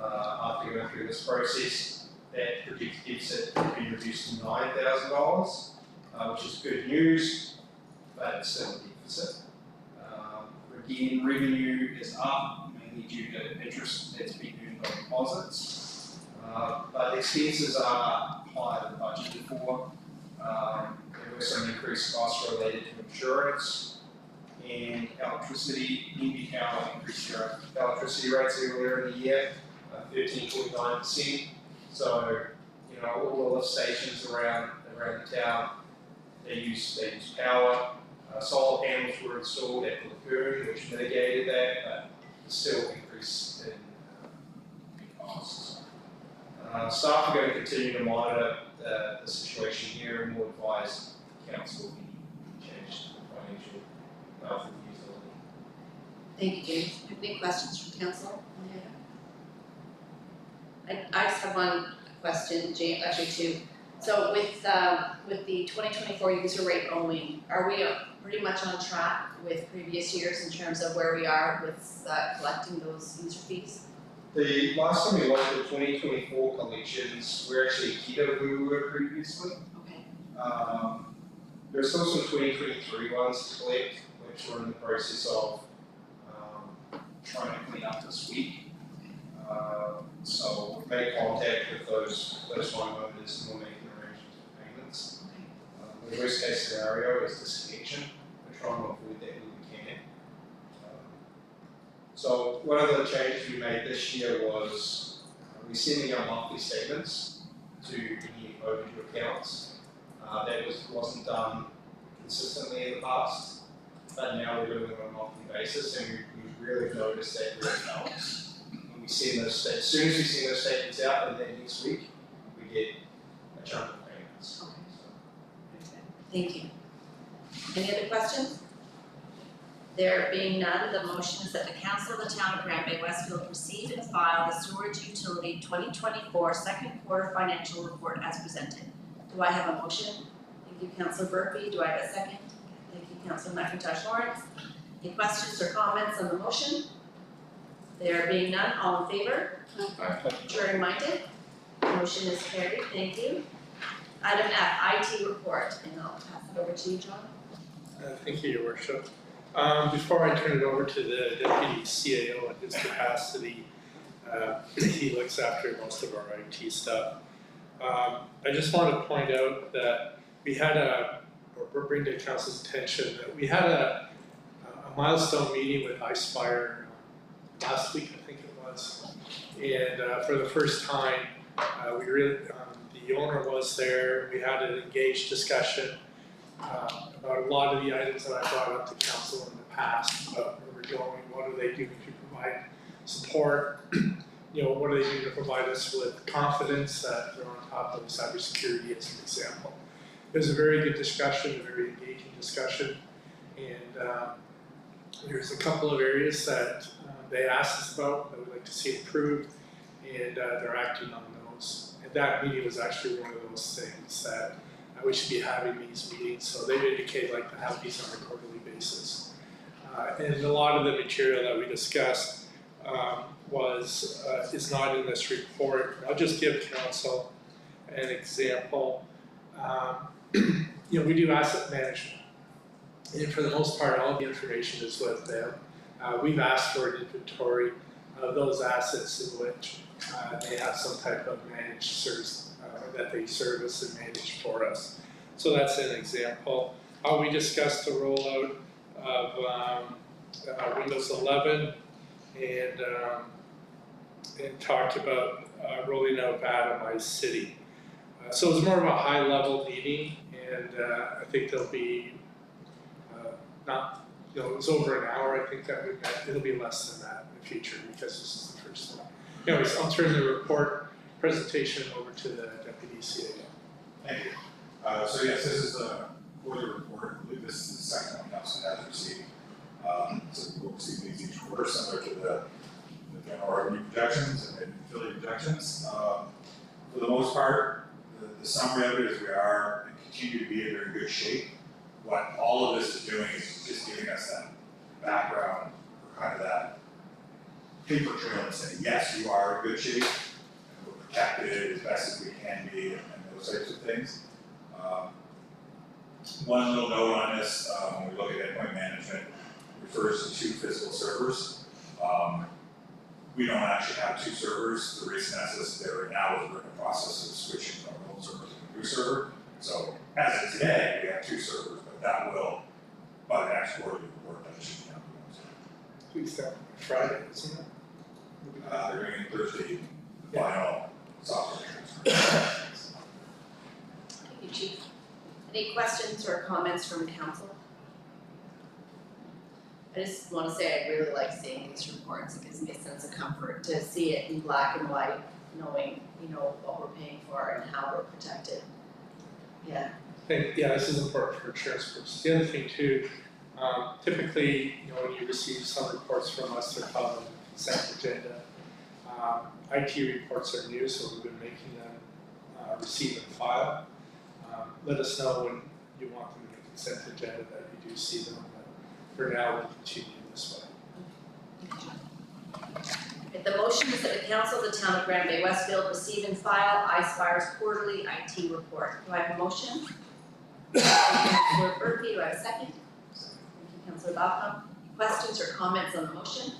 After going through this process, that projected deficit has been reduced to $9,000, which is good news, but it's still a deficit. Again, revenue is up, mainly due to interest that's been earned on deposits. But expenses are higher than budgeted for. There were some increased costs related to insurance and electricity. NB Power increased their electricity rates earlier in the year, 13.9%. So, you know, all the lift stations around the town, they use power. Solar panels were installed at the lagoon, which mitigated that, but still increased in costs. Staff are going to continue to monitor the situation here and will advise council if any change to the financial health of the utility. Thank you, James. Any questions from council? I just have one question, James, actually two. So with the 2024 user rate only, are we pretty much on track with previous years in terms of where we are with collecting those user fees? The last time we looked at 2024 collections, we're actually ahead of where we were previously. Okay. There's still some 2023 ones to collect, which we're in the process of trying to clean up this week. So we've made contact with those homeowners and we're making arrangements for payments. The worst case scenario is disconnection. We're trying to avoid that when we can. So one of the changes we made this year was we sending out monthly statements to any overdue accounts. That wasn't done consistently in the past, but now we're doing it on a monthly basis, and we've really noticed that really helps. When we send those as soon as we send those statements out, and then next week we get a chunk of payments. Thank you. Any other questions? There being none, the motion is that the council of the town of Grand Bay-Westfield receive and file the sewerage utility 2024 second quarter financial report as presented. Do I have a motion? Thank you, Councillor Burpee. Do I have a second? Thank you, Councillor McIntosh Lawrence. Any questions or comments on the motion? There being none, all in favor? Contrary minded? Motion is carried. Thank you. Item F, IT report, and I'll pass it over to you, John. Thank you, Your Worship. Before I turn it over to the Deputy CAO in his capacity, he looks after most of our IT stuff. I just want to point out that we had or bring to Council's attention that we had a milestone meeting with iSpire last week, I think it was. And for the first time, we really, the owner was there. We had an engaged discussion about a lot of the items that I brought up to council in the past, about where we're going, what are they doing to provide support, what are they doing to provide us with confidence that they're on top of cybersecurity as an example. It was a very good discussion, a very engaging discussion, and there's a couple of areas that they asked us about that we'd like to see improved, and they're acting on those. And that meeting was actually one of those things that we should be having these meetings, so they've indicated like to have these on a quarterly basis. And a lot of the material that we discussed is not in this report. I'll just give council an example. We do asset management, and for the most part, all the information is with them. We've asked for an inventory of those assets in which they have some type of managed service that they service and manage for us. So that's an example. We discussed the rollout of Windows 11 and talked about rolling out Atomize City. So it was more of a high level meeting, and I think there'll be it was over an hour. I think that we met. It'll be less than that in the future because this is the first one. Anyways, I'll turn the report presentation over to the Deputy CAO. Thank you. So yes, this is the quarterly report. I believe this is the second one council has received. So we'll receive these each quarter, similar to the general revenue projections and utility projections. For the most part, the summary of it is we are and continue to be in very good shape. What all of this is doing is just giving us that background, or kind of that paper trail and saying, yes, you are in good shape, and we're protected as best as we can be, and those types of things. One little note on this, when we look at endpoint management, refers to 2 physical servers. We don't actually have 2 servers. The reason that's listed there right now is we're in the process of switching from an old server to a new server. So as of today, we have 2 servers, but that will, by the next quarterly report, that should be happening. Please start Friday, isn't it? They're doing it Thursday, the final software transfer. Thank you, Chief. Any questions or comments from council? I just want to say I really like seeing these reports. It gives me a sense of comfort to see it in black and white, knowing what we're paying for and how we're protected. Yeah. This is important for insurance purposes. The other thing too, typically, when you receive some reports from us, they're called on the consent agenda. IT reports are new, so we've been making them receive and file. Let us know when you want them in the consent agenda that you do see them. But for now, we'll continue this way. The motion is that the council of the town of Grand Bay-Westfield receive and file iSpire's quarterly IT report. Do I have a motion? Councillor Burpee, do I have a second? Thank you, Councillor Babcock. Questions or comments on the motion?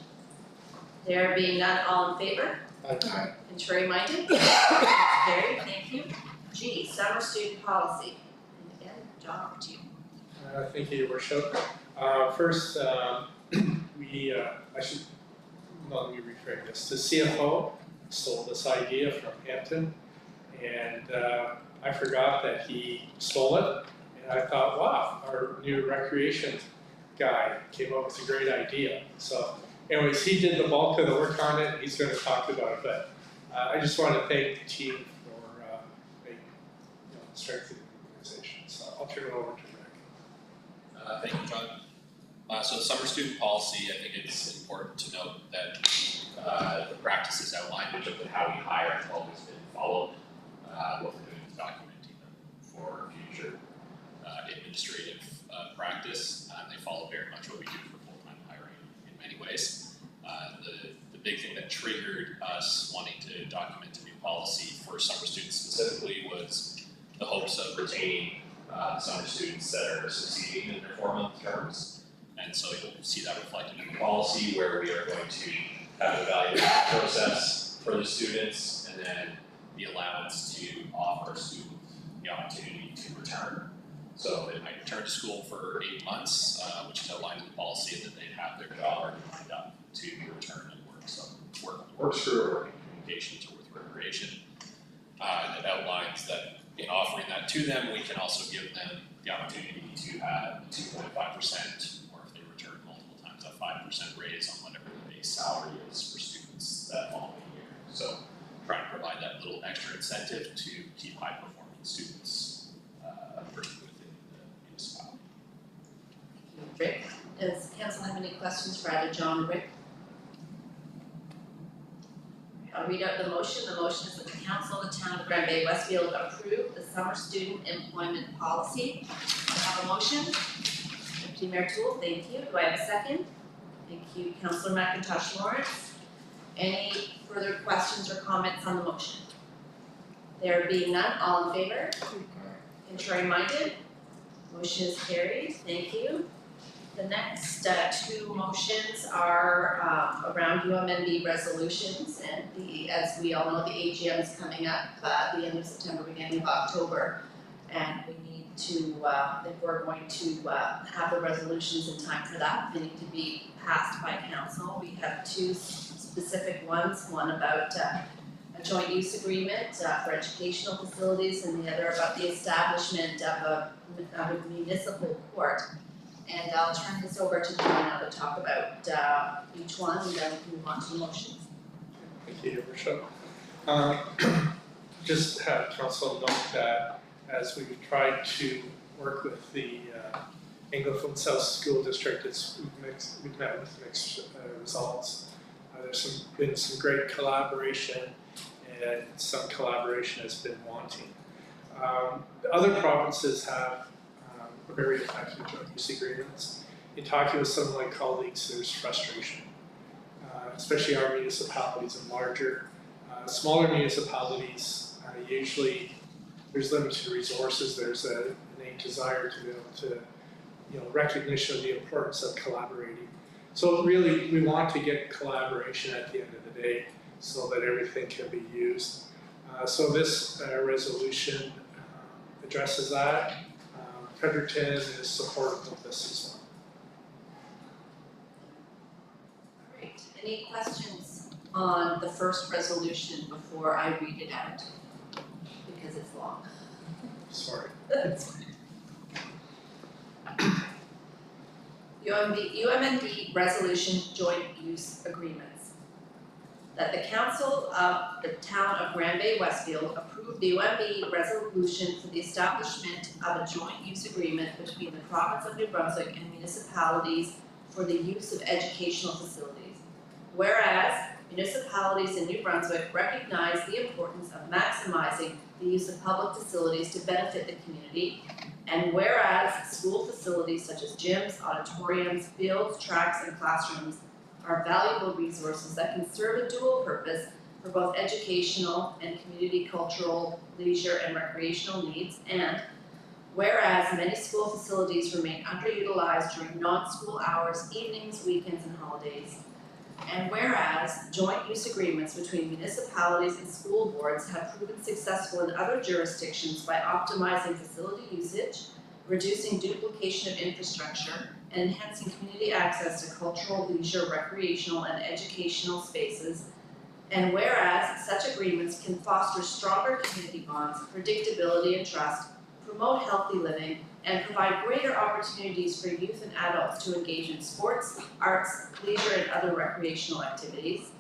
There being none, all in favor? Aye. Contrary minded? Carried, thank you. G, summer student policy. And again, John, over to you. Thank you, Your Worship. First, I should no, let me rephrase this, the CFO stole this idea from Hampton, and I forgot that he stole it, and I thought, wow, our new recreation guy came up with a great idea. So anyways, he did the bulk of the work on it, he's gonna talk about it, but I just want to thank the team for strengthening the organization, so I'll turn it over to Rick. Thank you, John. So the summer student policy, I think it's important to note that the practices outlined in terms of how we hire have always been followed. What we're doing is documenting them for future administrative practice. They follow very much what we do for full-time hiring in many ways. The big thing that triggered us wanting to document a new policy for summer students specifically was the hopes of retaining summer students that are succeeding in their 4-month terms. And so you'll see that reflected in the policy where we are going to have an evaluation process for the students and then the allowance to offer students the opportunity to return. So they might return to school for 8 months, which is outlined in the policy, and then they'd have their job already lined up to return and work. So work with work through or work in communications or with recreation. And it outlines that in offering that to them, we can also give them the opportunity to have 2.5%, or if they return multiple times, a 5% raise on whatever the base salary is for students that following year. So trying to provide that little extra incentive to keep high-performing students within the municipality. Thank you, Rick. Does council have any questions for either John or Rick? I'll read out the motion. The motion is that the council of the town of Grand Bay-Westfield approve the summer student employment policy. I have a motion. Deputy Mayor Toole, thank you. Do I have a second? Thank you, Councillor McIntosh Lawrence. Any further questions or comments on the motion? There being none, all in favor? Contrary minded? Motion is carried. Thank you. The next two motions are around UMNB resolutions, and as we all know, the AGM is coming up the end of September, beginning of October, and we need to, if we're going to have the resolutions in time for that, they need to be passed by council. We have two specific ones, one about a joint use agreement for educational facilities, and the other about the establishment of a municipal court. And I'll turn this over to John now to talk about each one, and then we move on to the motions. Thank you, Your Worship. Just have council note that as we've tried to work with the Anglophone South School District, we've met with mixed results. There's been some great collaboration, and some collaboration has been wanting. Other provinces have very effective joint use agreements. In talking with some of my colleagues, there's frustration, especially our municipalities and larger. Smaller municipalities, usually there's limited resources, there's an innate desire to be able to, recognition of the importance of collaborating. So really, we want to get collaboration at the end of the day so that everything can be used. So this resolution addresses that. Fredericton is supportive of this as well. All right, any questions on the first resolution before I read it out? Because it's long. Sorry. That's fine. UMNB resolution joint use agreements. That the council of the town of Grand Bay-Westfield approve the UMB resolution for the establishment of a joint use agreement between the province of New Brunswick and municipalities for the use of educational facilities. Whereas municipalities in New Brunswick recognize the importance of maximizing the use of public facilities to benefit the community, and whereas school facilities such as gyms, auditoriums, fields, tracks, and classrooms are valuable resources that can serve a dual purpose for both educational and community cultural, leisure, and recreational needs, and whereas many school facilities remain underutilized during non-school hours, evenings, weekends, and holidays, and whereas joint use agreements between municipalities and school boards have proven successful in other jurisdictions by optimizing facility usage, reducing duplication of infrastructure, and enhancing community access to cultural, leisure, recreational, and educational spaces. And whereas such agreements can foster stronger community bonds, predictability and trust, promote healthy living, and provide greater opportunities for youth and adults to engage in sports, arts, leisure, and other recreational activities.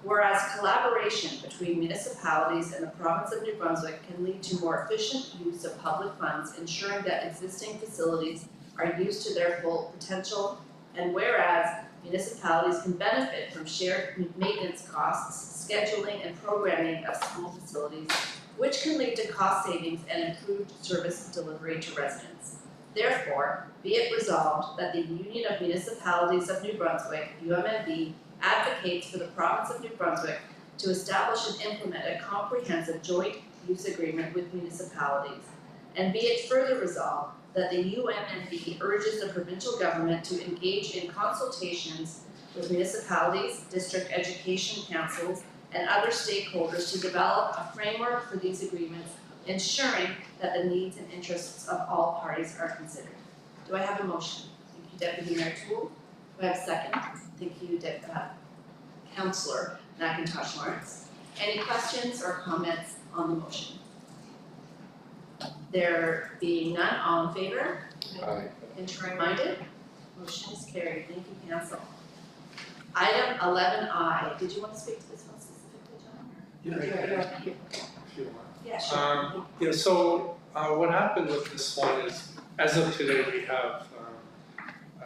Whereas collaboration between municipalities and the province of New Brunswick can lead to more efficient use of public funds, ensuring that existing facilities are used to their full potential. And whereas municipalities can benefit from shared maintenance costs, scheduling, and programming of school facilities, which can lead to cost savings and improved service delivery to residents. Therefore, be it resolved that the Union of Municipalities of New Brunswick, UMNB, advocates for the province of New Brunswick to establish and implement a comprehensive joint use agreement with municipalities. And be it further resolved that the UMNB urges the provincial government to engage in consultations with municipalities, district education councils, and other stakeholders to develop a framework for these agreements, ensuring that the needs and interests of all parties are considered. Do I have a motion? Thank you, Deputy Mayor Toole. Do I have a second? Thank you, Councillor McIntosh Lawrence. Any questions or comments on the motion? There being none, all in favor? Aye. Contrary minded? Motion is carried. Thank you, Council. Item 11I. Did you want to speak to this one specifically, John? Yeah, if you want. Yeah, sure. Yeah, so what happened with this one is, as of today, we have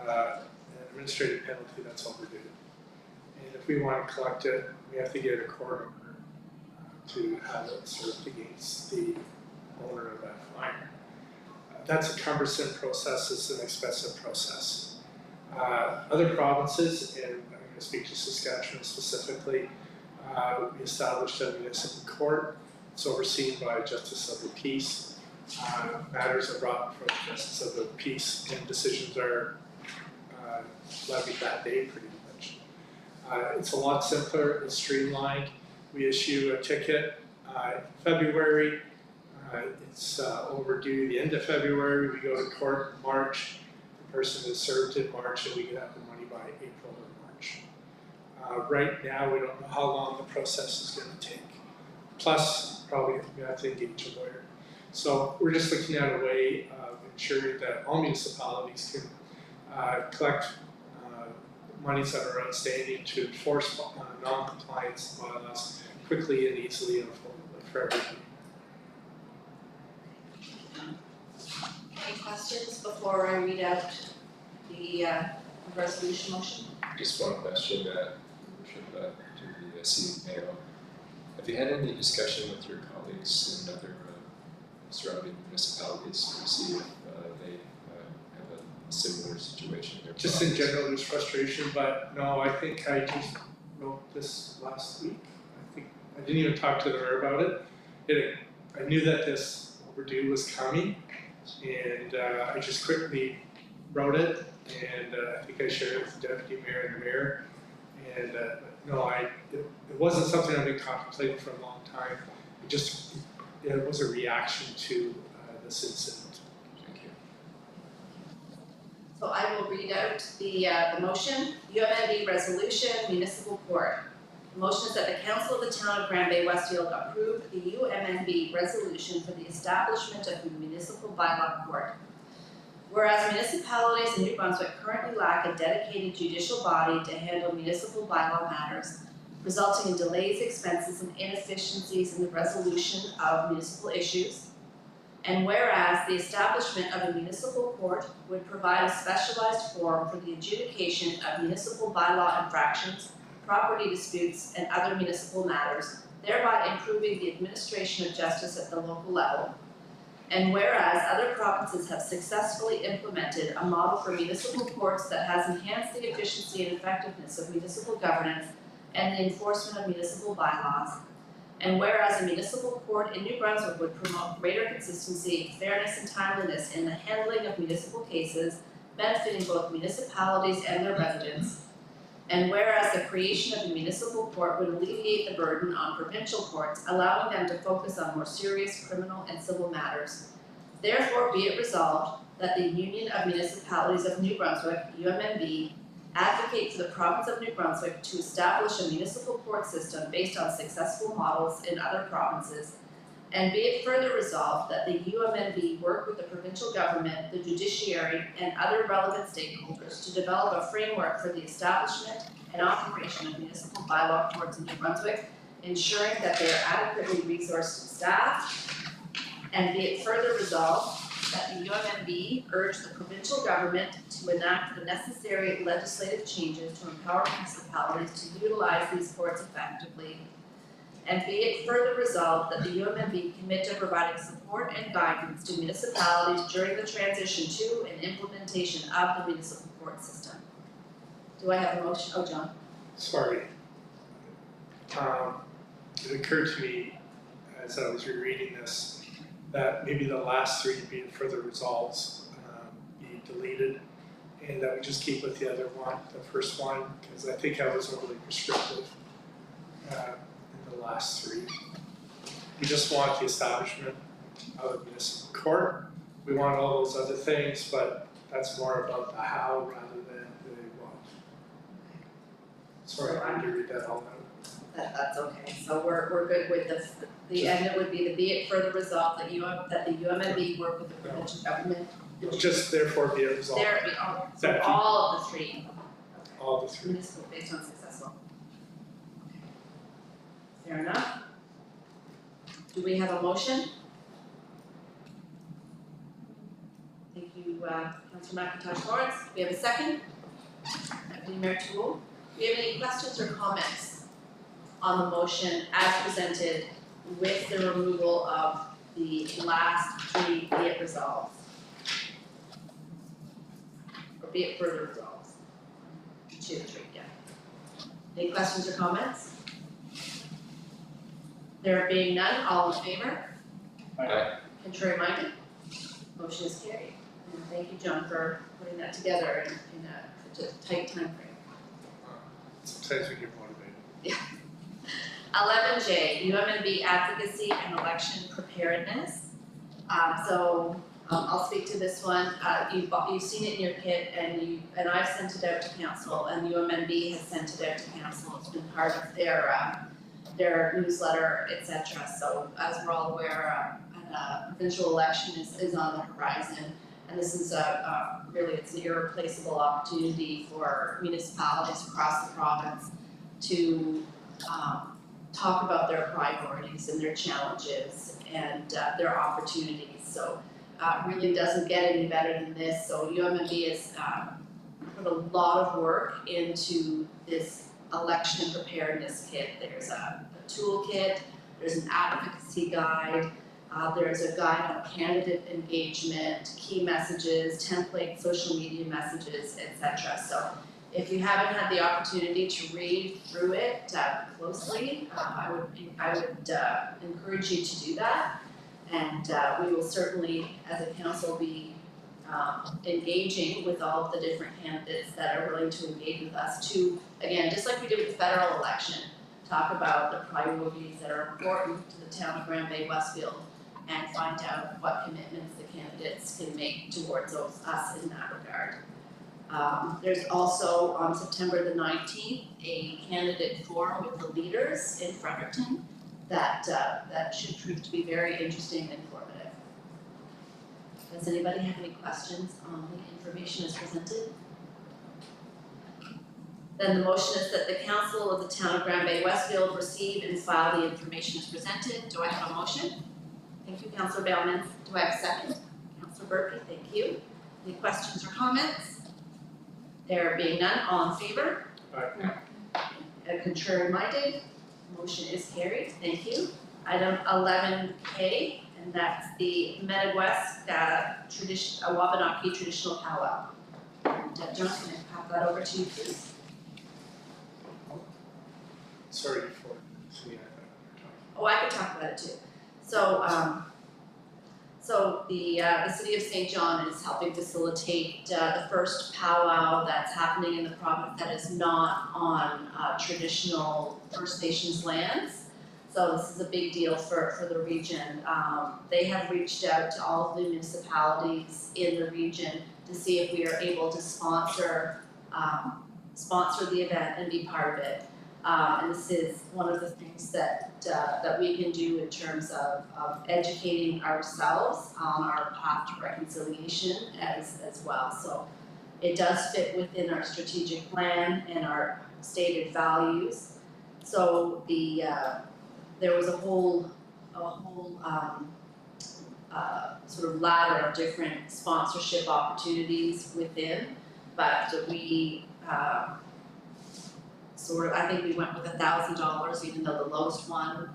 an administrative penalty that's overdue. And if we want to collect it, we have to get a court order to have it served against the owner of that fine. That's a cumbersome process, it's an expensive process. Other provinces, and I'm going to speak to Saskatchewan specifically, we established a municipal court. It's overseen by a Justice of the Peace. Matters are brought before the Justice of the Peace and decisions are levied that day pretty much. It's a lot simpler, it's streamlined. We issue a ticket in February. It's overdue the end of February. We go to court in March. The person is served in March and we get out the money by April or March. Right now, we don't know how long the process is going to take. Plus, probably we have to engage a lawyer. So we're just looking at a way of ensuring that all municipalities can collect monies that are outstanding to enforce non-compliance bylaws quickly and easily and for everybody. Any questions before I read out the resolution motion? Just one question, to the city mayor. Have you had any discussion with your colleagues in other surrounding municipalities to see if they have a similar situation in their Just province? in general, there's frustration, but no, I think I just wrote this last week. I think I didn't even talk to the mayor about it. I knew that this overdue was coming, and I just quickly wrote it, and I think I shared it with the deputy mayor and the mayor. And no, it wasn't something I've been contemplating for a long time. It was a reaction to this incident. Thank you. So I will read out the motion. UMNB resolution, municipal court. The motion is that the council of the town of Bay-Westfield approve the UMNB resolution for the establishment of a municipal bylaw court. Whereas municipalities in New Brunswick currently lack a dedicated judicial body to handle municipal bylaw matters, resulting in delays, expenses, and inefficiencies in the resolution of municipal issues. And whereas the establishment of a municipal court would provide a specialized forum for the adjudication of municipal bylaw infractions, property disputes, and other municipal matters, thereby improving the administration of justice at the local level. And whereas other provinces have successfully implemented a model for municipal courts that has enhanced the efficiency and effectiveness of municipal governance and the enforcement of municipal bylaws. And whereas a municipal court in New Brunswick would promote greater consistency, fairness, and timeliness in the handling of municipal cases, benefiting both municipalities and their residents. And whereas the creation of a municipal court would alleviate the burden on provincial courts, allowing them to focus on more serious criminal and civil matters. Therefore, be it resolved that the Union of Municipalities of New Brunswick, UMNB, advocate for the province of New Brunswick to establish a municipal court system based on successful models in other provinces. And be it further resolved that the UMNB work with the provincial government, the judiciary, and other relevant stakeholders to develop a framework for the establishment and operation of municipal bylaw courts in New Brunswick, ensuring that they are adequately resourced and staffed. And be it further resolved that the UMNB urge the provincial government to enact the necessary legislative changes to empower municipalities to utilize these courts effectively. And be it further resolved that the UMNB commit to providing support and guidance to municipalities during the transition to and implementation of the municipal court system. Do I have a motion? Oh, John. Sorry. It occurred to me as I was rereading this that maybe the last three, being further resolves, be deleted, and that we just keep with the other one, the first one, because I think I was overly prescriptive in the last three. We just want the establishment of a municipal court. We want all those other things, but that's more about the how rather than the what. Sorry, I had to read that all out. That's okay, so we're good with the end, it would be the be it further resolved that the UMNB work with the provincial government. Just therefore be it resolved. There, so all of the three. All the three. Municipal based on successful. Fair enough. Do we have a motion? Thank you, Councillor McIntosh Lawrence. Do we have a second? Deputy Mayor Toole. Do we have any questions or comments on the motion as presented with the removal of the last three be it resolved? Or be it further resolved? 2 and 3, yeah. Any questions or comments? There being none, all in favor? Aye. Contrary minded? Motion is carried. And thank you, John, for putting that together in a tight time frame. Sometimes we get motivated. 11J, UMNB advocacy and election preparedness. I'll speak to this one. You've seen it in your kit, and I've sent it out to council, and UMNB has sent it out to council. It's been part of their newsletter, etc. So as we're all aware, a provincial election is on the horizon, and this is it's an irreplaceable opportunity for municipalities across the province to talk about their priorities and their challenges and their opportunities. So really doesn't get any better than this. So UMNB has put a lot of work into this election preparedness kit. There's a toolkit, there's an advocacy guide, there's a guide on candidate engagement, key messages, template social media messages, etc. So if you haven't had the opportunity to read through it closely, I would encourage you to do that. And we will certainly, as a council, be engaging with all of the different candidates that are willing to engage with us to, again, just like we did with the federal election, talk about the priorities that are important to the town of Bay-Westfield and find out what commitments the candidates can make towards us in that regard. There's also on September the 19th, a candidate forum with the leaders in Fredericton that should prove to be very interesting and informative. Does anybody have any questions on the information as presented? Then the motion is that the council of the town of Bay-Westfield receive and file the information as presented. Do I have a motion? Thank you, Councillor Bellman. Do I have a second? Councillor Berkey, thank you. Any questions or comments? There being none, all in favor? Aye. Contrary minded? Motion is carried, thank you. Item 11K, and that's the Medawest Wabanaki traditional powwow. And John, can I pass that over to you, please? Sorry for seeing that. Oh, I could talk about it too. So the city of St. John is helping facilitate the first powwow that's happening in the province that is not on traditional First Nations lands. So this is a big deal for the region. They have reached out to all of the municipalities in the region to see if we are able to sponsor the event and be part of it. And this is one of the things that we can do in terms of educating ourselves on our path to reconciliation as well. So it does fit within our strategic plan and our stated values. So there was a whole sort of ladder of different sponsorship opportunities within, but we I think we went with $1,000, even though the lowest one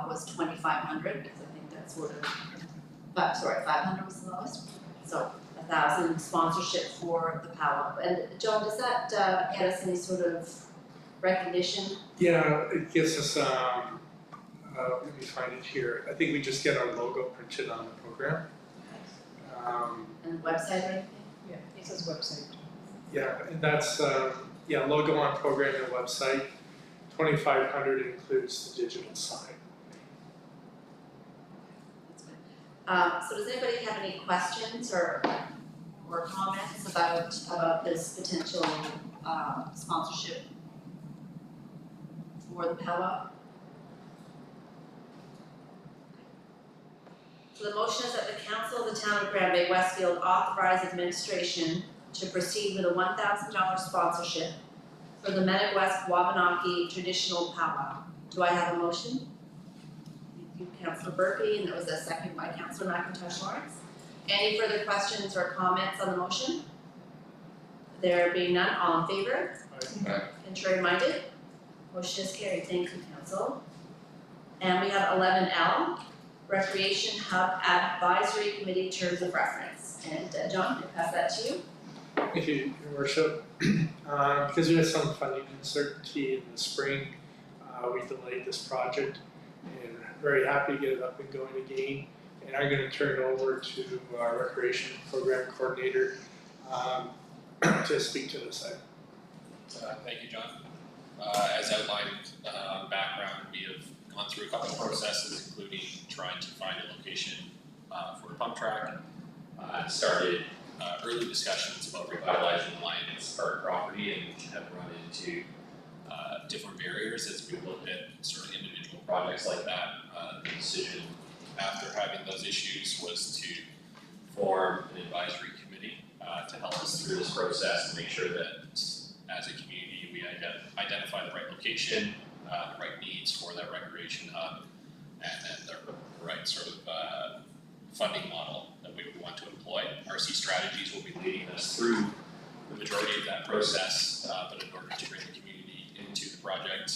was $2,500, because I think that's sort of, $500 was the lowest. So 1,000 sponsorship for the powwow. And John, does that get us any sort of recognition? Yeah, it gives us, let me find it here. I think we just get our logo printed on the program. And the website or anything? Yeah, it says website. Yeah, and that's, logo on program and website. 2,500 includes the digital sign. So does anybody have any questions or comments about this potential sponsorship for the powwow? So the motion is that the council of the town of Bay-Westfield authorize administration to proceed with a $1,000 sponsorship for the Metaguest Wabanaki traditional powwow. Do I have a motion? Thank you, Councillor Berkey, and that was a second by Councillor McIntosh Lawrence. Any further questions or comments on the motion? There being none, all in favor? Aye. Contrary minded? Motion is carried. Thank you, Council. And we have 11L, Recreation Hub Advisory Committee Terms of Reference. And John, I pass that to you. Thank you, Your Worship. Because there is some funding uncertainty in the spring, we delayed this project, and very happy to get it up and going again. And I'm going to turn it over to our Recreation Program Coordinator to speak to this item. Thank you, John. As outlined background, we have gone through a couple of processes, including trying to find a location for a pump track. Started early discussions about revitalizing the Lions Park property and have run into different barriers as we looked at sort of individual projects like that. The decision after having those issues was to form an advisory committee to help us through this process and make sure that as a community we identify the right location, the right needs for that recreation hub, and then the right sort of funding model that we would want to employ. RC Strategies will be leading us through the majority of that process, but in order to bring the community into the project,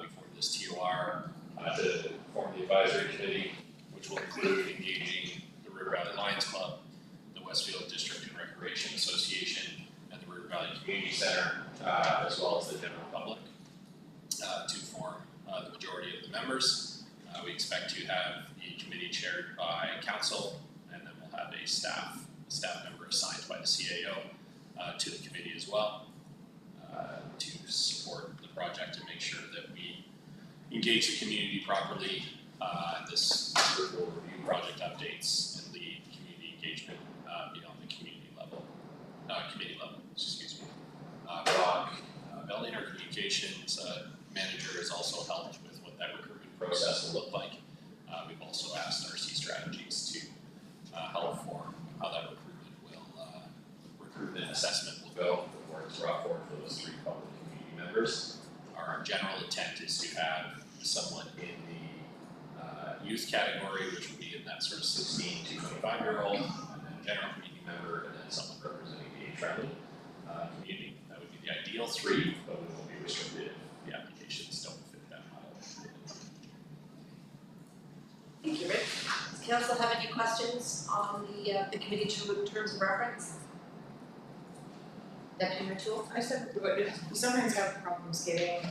we formed this TOR to form the advisory committee, which will include engaging the River Valley Lions Club, the Westfield District and Recreation Association, and the River Valley Community Center, as well as the general public, to form the majority of the members. We expect to have the committee chaired by council, and then we'll have a staff member assigned by the CAO to the committee as well, to support the project and make sure that we engage the community properly. This group will review project updates and lead community engagement beyond the community level, committee level, excuse me. Rob Bellin, our communications manager, has also helped with what that recruitment process will look like. We've also asked RC Strategies to help form how that recruitment assessment will go before it's brought forward for those 3 public community members. Our general intent is to have someone in the youth category, which would be in that sort of 16 to 25-year-old, and then a general community member, and then someone representing the age-friendly community. That would be the ideal 3, but we will be restricted if the applications don't fit that model. Thank you, Rick. Does council have any questions on the committee terms of reference? Deputy Mayor Toole? I said, we sometimes have problems getting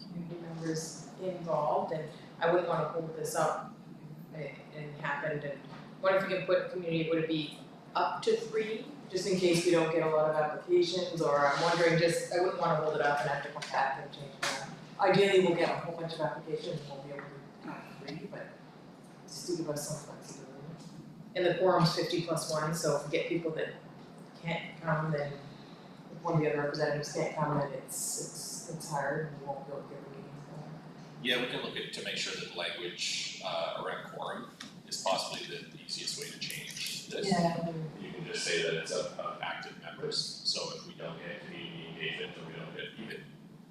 community members involved, and I wouldn't wanna hold this up and it happened, and what if we can put community, would it be up to 3, just in case we don't get a lot of applications, or I'm wondering I wouldn't wanna hold it up and have to come back and change that. Ideally, we'll get a whole bunch of applications and we'll be able to maybe, but just to give us some flexibility. And the quorum's 50+1, so if we get people that can't come, then if one of the other representatives can't come, then it's hard and we won't be able to get the meeting going. Yeah, we can look at, to make sure that the language around quorum is possibly the easiest way to change this. Yeah. You can just say that it's of active members, so if we don't get community engagement, or we don't get even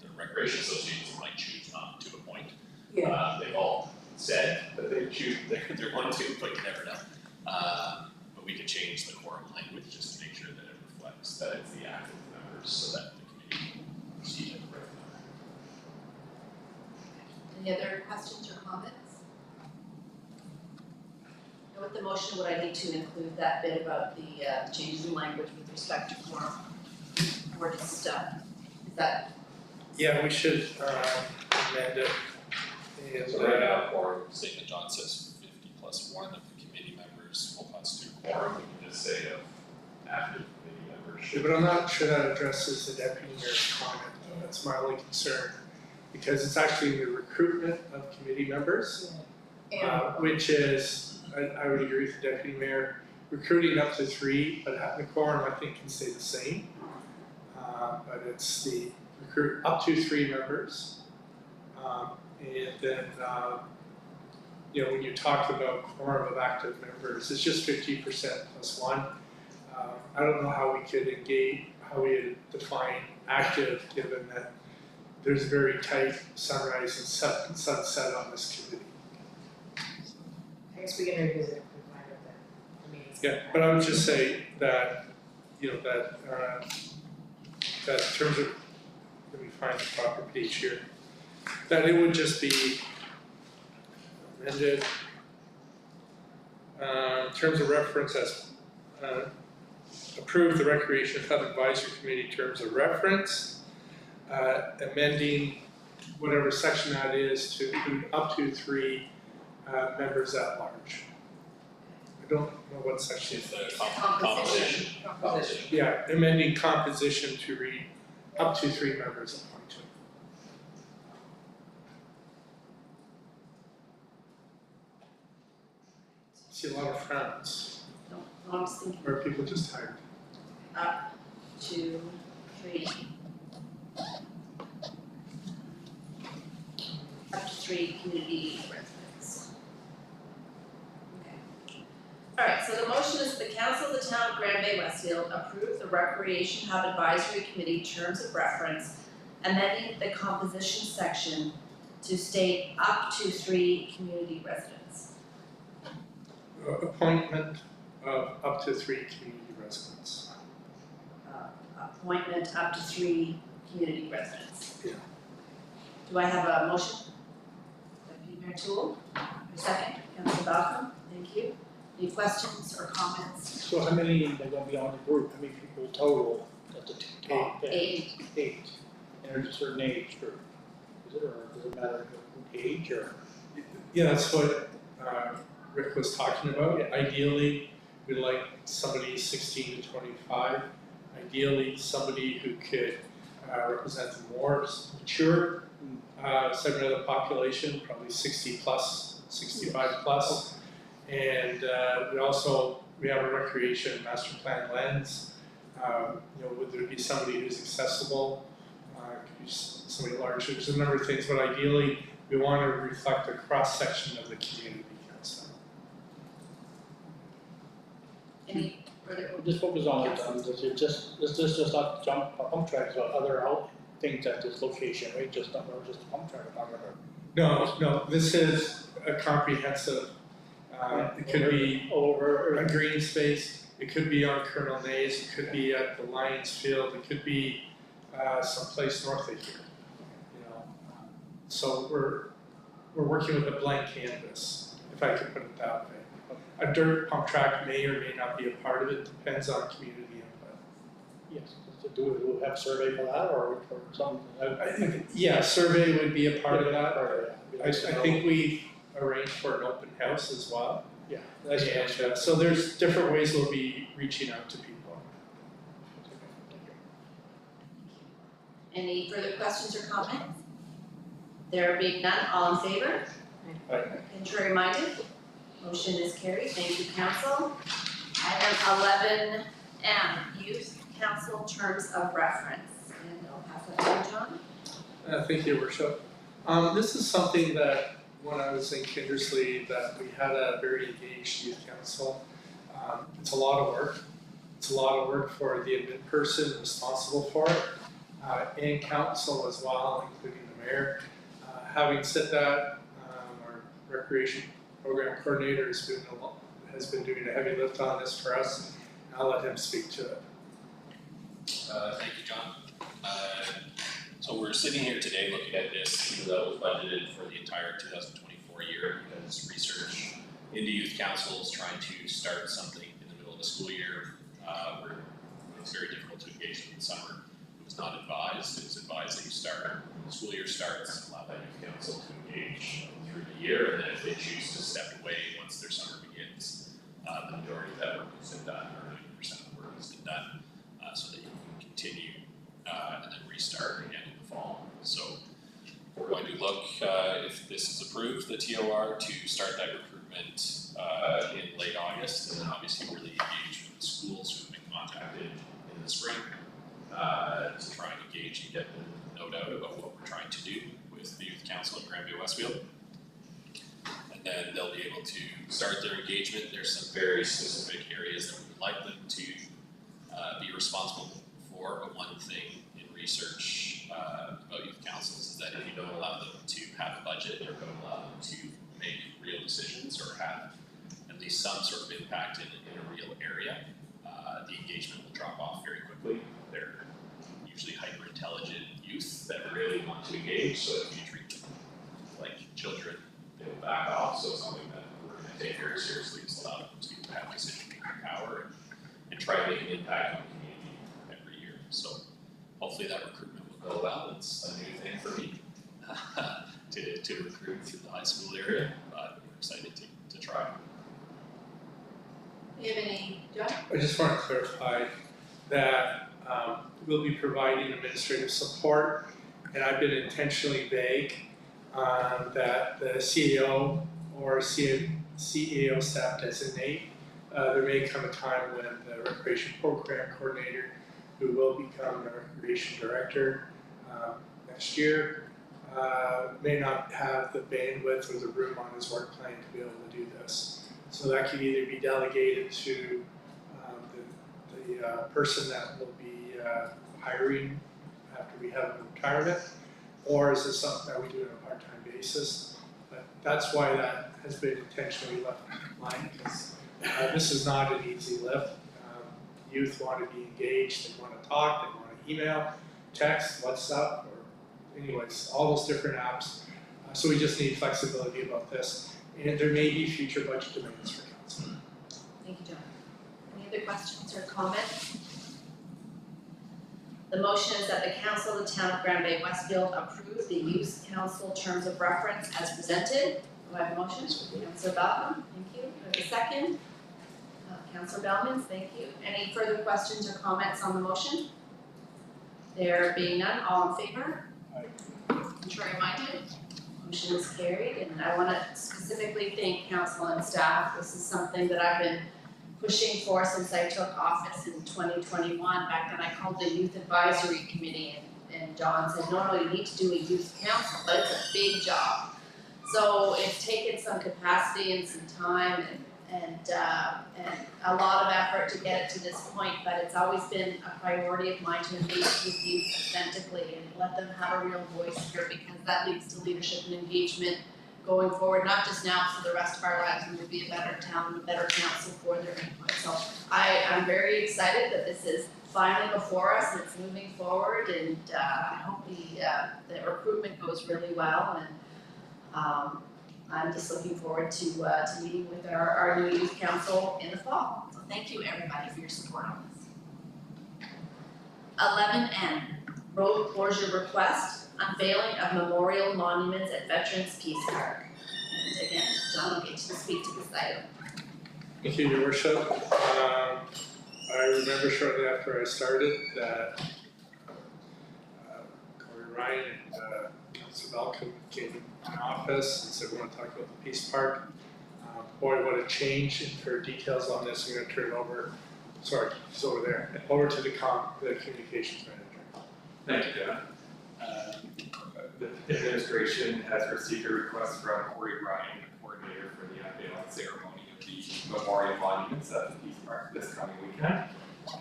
the recreation associations might choose not to appoint. Yeah. They've all said that they choose, they're going to, but you never know. But we could change the quorum language just to make sure that it reflects that it's the active members, so that the community can see it right now. Any other questions or comments? And with the motion, would I need to include that bit about the changes in language with respect to quorum? Or just, is that, Yeah, we should amend it. And, So right now, quorum statement, John says 50+1 of the committee members will constitute quorum, we can just say of active committee members. yeah, but I'm not sure that addresses the deputy mayor's comment, that's my only concern. Because it's actually the recruitment of committee members, which is, I would agree with the deputy mayor, recruiting up to 3, but the quorum I think can stay the same. But it's the recruit up to 3 members. And then, when you talk about quorum of active members, it's just 50%+1. I don't know how we could engage, how we define active, given that there's a very tight sunrise and sunset on this committee. I guess we can revisit if we find out that the meeting's. Yeah, but I would just say that, that in terms of, let me find the proper page here, that it would just be amended, in terms of reference as, approve the Recreation Fund Advisory Committee terms of reference, amending whatever section that is to include up to 3 members at large. I don't know what section. It's the composition. Yeah, amending composition to read up to 3 members appointed. See a lot of frowns, no, I was thinking or are people just tired? up to 3. Up to 3 community residents. Okay. All right, so the motion is the council of the town of Grand Bay-Westfield approve the Recreation Hub Advisory Committee terms of reference, amending the composition section to state up to 3 community residents. Appointment of up to 3 community residents. Appointment up to 3 community residents. Yeah. Do I have a motion? Deputy Mayor Toole, a second, Councilor Balcom, thank you. Any questions or comments? So how many are gonna be on the group? How many people total at the top? 8. 8. And there's a certain age group. Is it, or does it matter the age or? Yeah, that's what Rick was talking about. Ideally, we'd like somebody 16 to 25. Ideally, somebody who could represent the more mature segment of the population, probably 60 plus, 65 plus. And we have a recreation master plan lens. Would there be somebody who's accessible? Could be somebody large. There's a number of things, but ideally, we want to reflect a cross section of the community. Any further? Just focus on it, this is just not pump tracks, but other things at this location, right? Just not just a pump track we're talking about. No, this is a comprehensive, it could be over a green space, it could be on Colonel Nays, it could be at the Lions Field, it could be someplace north of here, So we're working with a blank canvas, if I could put it that way. A dirt pump track may or may not be a part of it, depends on community input. Yes, do we have a survey for that or something? I think, yeah, survey would be a part of that. I Yeah. think we arranged for an open house as well. Yeah. And so there's different ways we'll be reaching out to people. Any further questions or comments? There being none, all in favor? Contrary minded? Motion is carried. Thank you, council. Item 11M, youth council terms of reference. And I'll pass that to John. Thank you, Your Worship. This is something that when I was in Kindersley, that we had a very engaged youth council. It's a lot of work. It's a lot of work for the admin person responsible for it, and council as well, including the mayor. Having said that, our recreation program coordinator has been doing a heavy lift on this for us. I'll let him speak to it. Thank you, John. So we're sitting here today looking at this, even though it was budgeted for the entire 2024 year, because research into youth councils trying to start something in the middle of the school year, where it's very difficult to engage in the summer. It was not advised. It was advised that you start when the school year starts, allow that youth council to engage through the year, and then if they choose to step away once their summer begins, the majority of that work has been done, or 90% of the work has been done, so that you can continue and then restart again in the fall. So we're going to look, if this is approved, the TOR, to start that recruitment in late August, and then obviously really engage with the schools who have been contacted in the spring to try and engage and get the note out about what we're trying to do with the Youth Council in Granby-Westfield. And then they'll be able to start their engagement. There's some very specific areas that we would like them to be responsible for, but one thing in research about youth councils is that if you don't allow them to have a budget or don't allow them to make real decisions or have at least some sort of impact in a real area, the engagement will drop off very quickly. They're usually hyper-intelligent youth that really want to engage, so if you treat them like children, they will back off. So something that we're going to take very seriously is allow them to have decision-making power and try to make an impact on the community every year. So hopefully that recruitment will go well. It's a new thing for me to recruit through the high school area, but we're excited to try. Do you have any, John? I just want to clarify that we'll be providing administrative support, and I've been intentionally vague that the CEO or CEO staff designate. There may come a time when the recreation program coordinator, who will become the recreation director next year, may not have the bandwidth or the room on his work plan to be able to do this. So that can either be delegated to the person that will be hiring after we have a retirement, or is this something that we do on a part-time basis? But that's why that has been intentionally left behind, because this is not an easy lift. Youth want to be engaged, they want to talk, they want to email, text, WhatsApp, or anyways, all those different apps. So we just need flexibility about this, and there may be future budget demands for council. Thank you, John. Any other questions or comments? The motion is that the council of the town of Granby-Westfield approve the youth council terms of reference as presented. Do I have a motion? Councillor Bellman, thank you. Do I have a second? Councillor Bellman, thank you. Any further questions or comments on the motion? There being none, all in favor? Contrary minded? Motion is carried, and I want to specifically thank council and staff. This is something that I've been pushing for since I took office in 2021. Back then I called the Youth Advisory Committee, and John said, no, you need to do a youth council, but it's a big job. So it's taken some capacity and some time and a lot of effort to get it to this point, but it's always been a priority of mine to engage with youth authentically and let them have a real voice here, because that leads to leadership and engagement going forward, not just now, for the rest of our lives, and we'll be a better town and a better council for their input. So I'm very excited that this is finally before us and it's moving forward, and I hope the recruitment goes really well, and I'm just looking forward to meeting with our new youth council in the fall. So thank you everybody for your support on this. 11N, road closure request. Unveiling of memorial monuments at Veterans Peace Park. And again, John will get to speak to this item. Thank you, Your Worship. I remember shortly after I started that Corey Ryan and Councillor Malcolm came to my office and said, we want to talk about the Peace Park. Boy, what a change in her details on this. I'm going to turn it over, sorry, she's over there, over to the communications manager. Thank you, Devin. The administration has received a request from Corey Ryan, the coordinator for the unveiling ceremony of the memorial monuments at the Peace Park this coming weekend.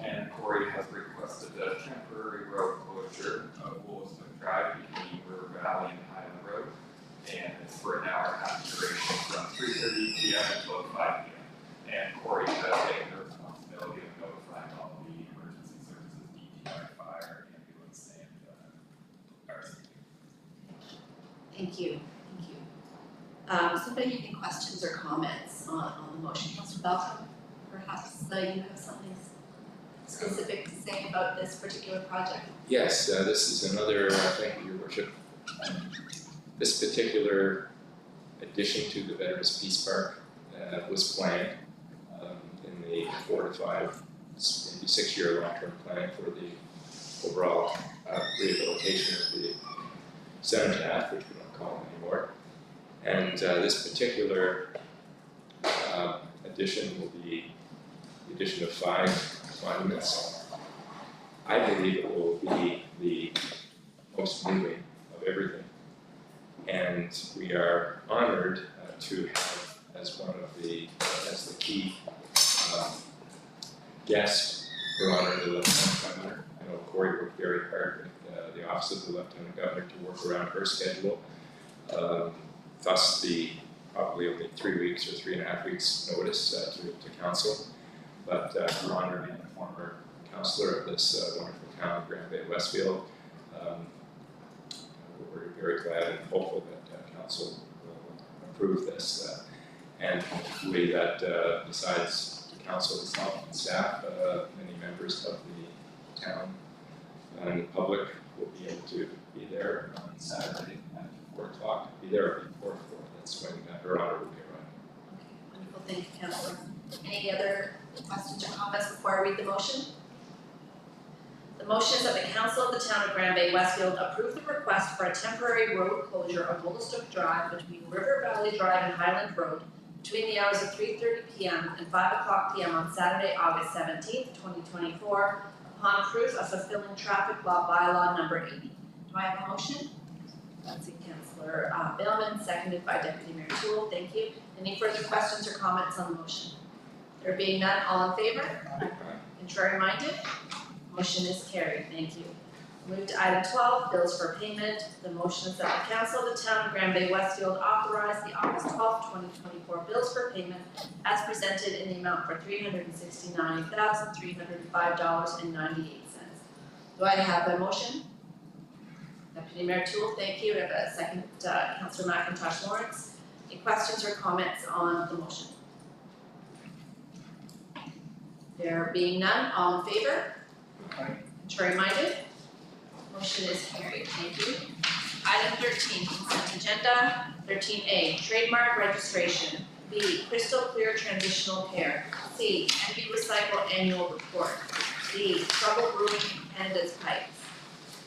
And Corey has requested a temporary road closure of Woolston Drive between River Valley and Highland Road. And it's for an hour and a half duration from 3:30 p.m. until 5 p.m. And Corey has taken the responsibility of notifying all the emergency services, DPI, fire, ambulance, and RCP. Thank you, thank you. Somebody have any questions or comments on the motion? Councillor Malcolm, perhaps you have something specific to say about this particular project? Yes, this is another, thank you, Your Worship. This particular addition to the Veterans Peace Park was planned in the 4 to 5, maybe 6-year long-term plan for the overall rehabilitation of the cenotaph, which we don't call it anymore. And this particular addition will be the addition of 5 monuments. I believe it will be the most moving of everything. And we are honored to have as one of the, as the key guest, we're honored the Lieutenant Governor. I know Corey worked very hard with the Office of the Lieutenant Governor to work around her schedule. Thus the probably only 3 weeks or 3.5 weeks notice to council. But we're honored being a former councillor of this wonderful town, Grand Bay-Westfield. We're very glad and hopeful that council will approve this, and hopefully that besides the council itself and staff, many members of the town and the public will be able to be there on Saturday at 4 o'clock. Be there before 4. That's when her honor will be arriving. Okay, wonderful, thank you, Councillor. Any other questions or comments before I read the motion? The motion is that the Council of the Town of Grand Bay-Westfield approve the request for a temporary road closure of Woolston Drive between River Valley Drive and Highland Road between the hours of 3:30 p.m. and 5 o'clock p.m. on Saturday, August 17th, 2024, upon proof of fulfilling traffic law bylaw number 80. Do I have a motion? That's it, Councillor Bailman, seconded by Deputy Mayor Toole. Thank you. Any further questions or comments on the motion? There being none, all in favor? Contrary minded? Motion is carried. Thank you. Move to item 12, bills for payment. The motion is that the Council of the Town of Grand Bay-Westfield authorize the August 12th, 2024 bills for payment as presented in the amount for $369,305.98. Do I have a motion? Deputy Mayor Toole, thank you. I have a second, Councillor McIntosh Lawrence. Any questions or comments on the motion? There being none, all in favor? Contrary minded? Motion is carried. Thank you. Item 13, consent agenda. 13A, trademark registration. B, Crystal Clear Transitional Care. C, NB Recycle Annual Report. D, Trouble Brewing Canada's Pipes.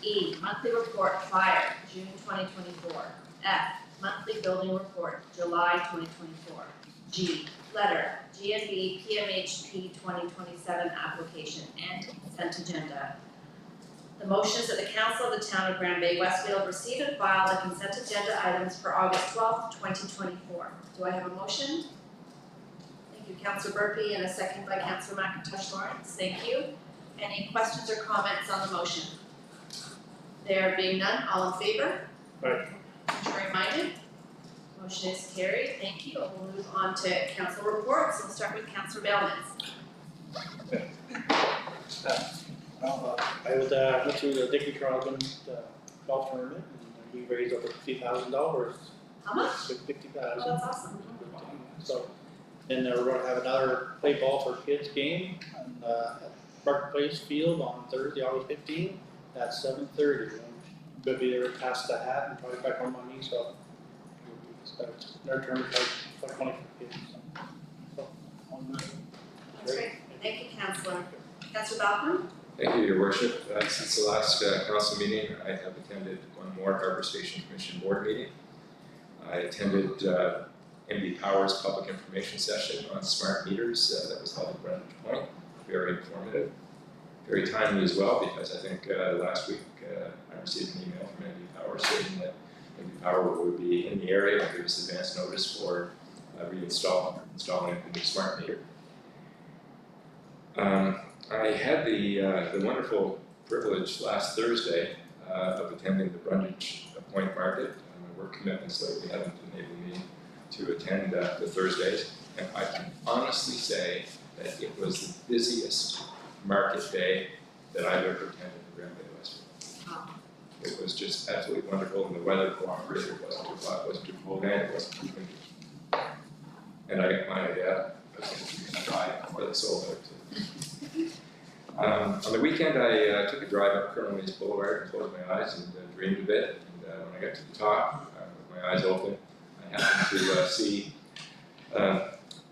E, Monthly Report Fire, June 2024. F, Monthly Building Report, July 2024. G, Letter, GNB PMHP 2027 application and consent agenda. The motion is that the Council of the Town of Grand Bay-Westfield receive and file the consent agenda items for August 12th, 2024. Do I have a motion? Thank you, Councillor Burpee, and a second by Councillor McIntosh Lawrence. Thank you. Any questions or comments on the motion? There being none, all in favor? Right. Contrary minded? Motion is carried. Thank you. We'll move on to council reports. We'll start with Councillor Bailman. I went to the Dickie Carlton golf tournament and we raised over $50,000. How much? $50,000. Oh, that's awesome. So, and we're going to have another play ball for kids game on at Marketplace Field on Thursday, August 15th at 7:30. I'm going to be there past the hat and probably back on my knee, so their term is like 20 kids. So, That's great. Thank you, Councillor. Councillor Balcom? Thank you, Your Worship. Since the last council meeting, I have attended one more Harbour Station Commission board meeting. I attended MB Power's public information session on smart meters that was held at Greenwich Point. Very informative, very timely as well, because I think last week I received an email from MB Power stating that MB Power would be in the area and give us advance notice for installing a new smart meter. I had the wonderful privilege last Thursday of attending the Brundage Point Market. My work commitments lately haven't enabled me to attend the Thursdays, and I can honestly say that it was the busiest market day that I've ever attended in Grand Bay-Westfield. It was just absolutely wonderful, and the weather cooperated. It wasn't too hot, it wasn't too cold, and it wasn't too windy. And I got my drive before they sold out too. On the weekend, I took a drive up Colonel Hayes Boulevard and closed my eyes and dreamed a bit. And when I got to the top, with my eyes open, I happened to see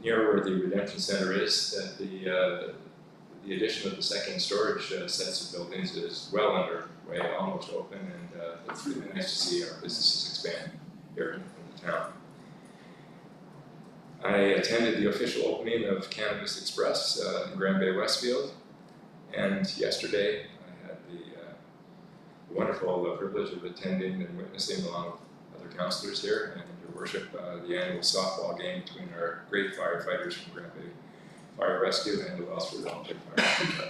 near where the Redemption Center is that the addition of the second storage sets of buildings is well underway, almost open, and it's really nice to see our businesses expand here in the town. I attended the official opening of Cannabis Express in Grand Bay-Westfield, and yesterday I had the wonderful privilege of attending and witnessing, along with other councillors here and Your Worship, the annual softball game between our great firefighters from Grand Bay Fire Rescue and the Wellsford Olympic Fire.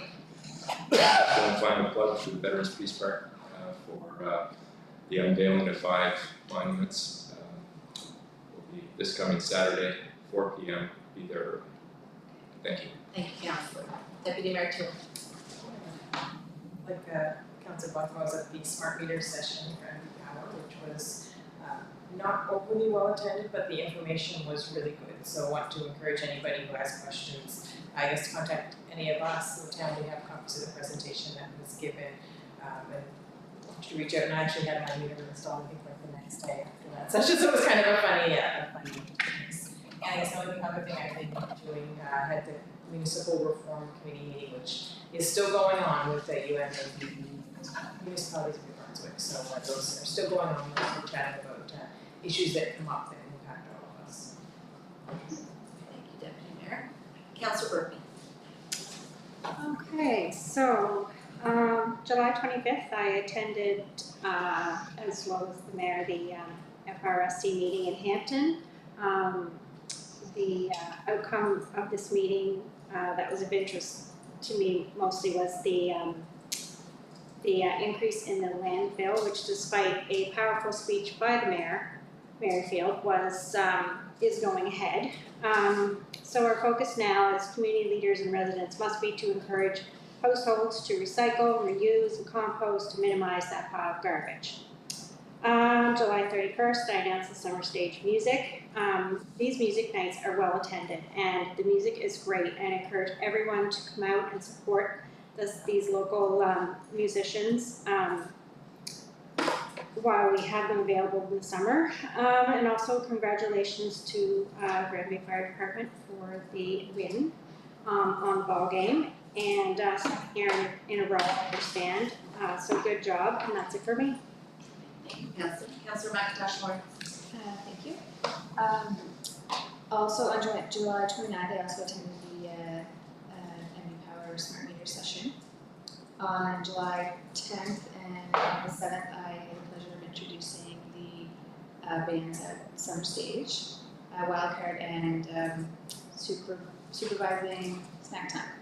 One final plug for the Veterans Peace Park for the unveiling of 5 monuments. Will be this coming Saturday, 4 p.m. Be there early. Thank you. Thank you, Councillor. Deputy Mayor Teal. Like Councillor Buckman was at the smart meter session for MB Power, which was not overly well attended, but the information was really good. So I want to encourage anybody who has questions, I guess, to contact any of us in the town. We have copies of the presentation that was given, and to reach out. And I actually had my meter installed, I think, like the next day after that session. So it was kind of a funny mix. And I guess the only other thing I've been doing, had the Municipal Reform Committee meeting, which is still going on with the UNLV municipalities of New Brunswick. So those are still going on. We're chatting about issues that come up that impact all of us. Thank you, Deputy Mayor. Councillor Burke. Okay, so July 25th, I attended, as well as the mayor, the FRSC meeting in Hampton. The outcome of this meeting that was of interest to me mostly was the increase in the landfill, which, despite a powerful speech by the mayor, Field, is going ahead. So our focus now as community leaders and residents must be to encourage households to recycle, reuse, and compost to minimize that pile of garbage. July 31st, I announced the summer stage music. These music nights are well attended, and the music is great, and I encourage everyone to come out and support these local musicians while we have them available in the summer. And also congratulations to Grand Bay Fire Department for the win on the ball game, and second year in a row, I understand. So good job, and that's it for me. Thank you, Councillor McIntosh. Thank you. Also on July 29th, I also attended the MB Power Smart Meter session. On July 10th and the 7th, I had the pleasure of introducing the bands at Summer Stage, Wildcard, and supervising Snack Time.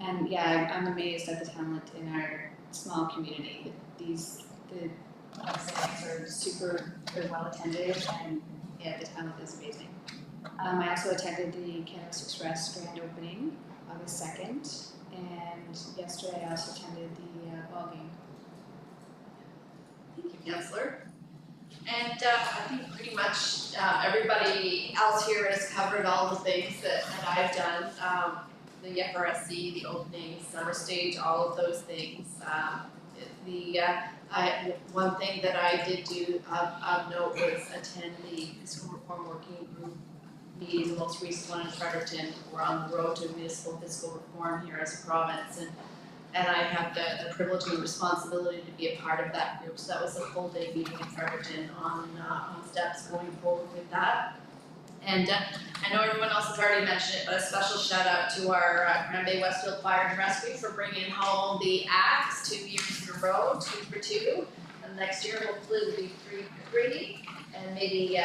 And yeah, I'm amazed at the talent in our small community. The bands are super well attended, and yeah, the talent is amazing. I also attended the Cannabis Express grand opening August 2nd, and yesterday I also attended the ball game. Thank you, Councillor. And I think pretty much everybody else here has covered all the things that I've done. The FRSC, the opening, summer stage, all of those things. One thing that I did do of note was attend the Fiscal Reform Working Group meeting, the most recent one in Fredericton. We're on the road to municipal fiscal reform here as a province, and and I have the privilege and responsibility to be a part of that group. So that was a full day meeting in Fredericton on steps going forward with that. And I know everyone else has already mentioned it, but a special shout out to our Grand Bay-Westfield Fire and Rescue for bringing home the axe 2 years in a row, 2 for 2. And next year hopefully will be 3 for 3, and maybe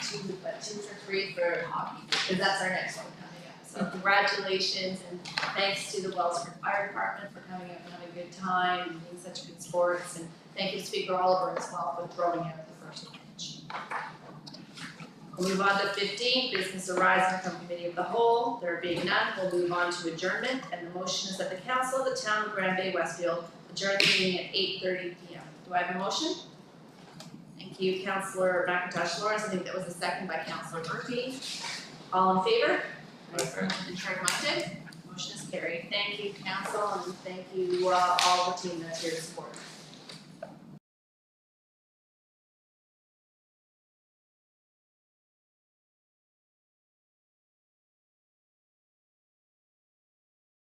2 for 3 for hockey, because that's our next one coming up. So congratulations and thanks to the Wellsford Fire Department for coming up and having a good time and being such good sports. And thank you to Speaker Oliver as well for throwing out the first pitch. We'll move on to 15, business arising from committee of the whole. There being none, we'll move on to adjournment, and the motion is that the council of the town of Grand Bay-Westfield adjourn the meeting at 8:30 p.m. Do I have a motion? Thank you, Councillor McIntosh Lawrence. I think that was a second by Councillor Murphy. All in favor? Contrary minded? Motion is carried. Thank you, council, and thank you all the team that's here to support.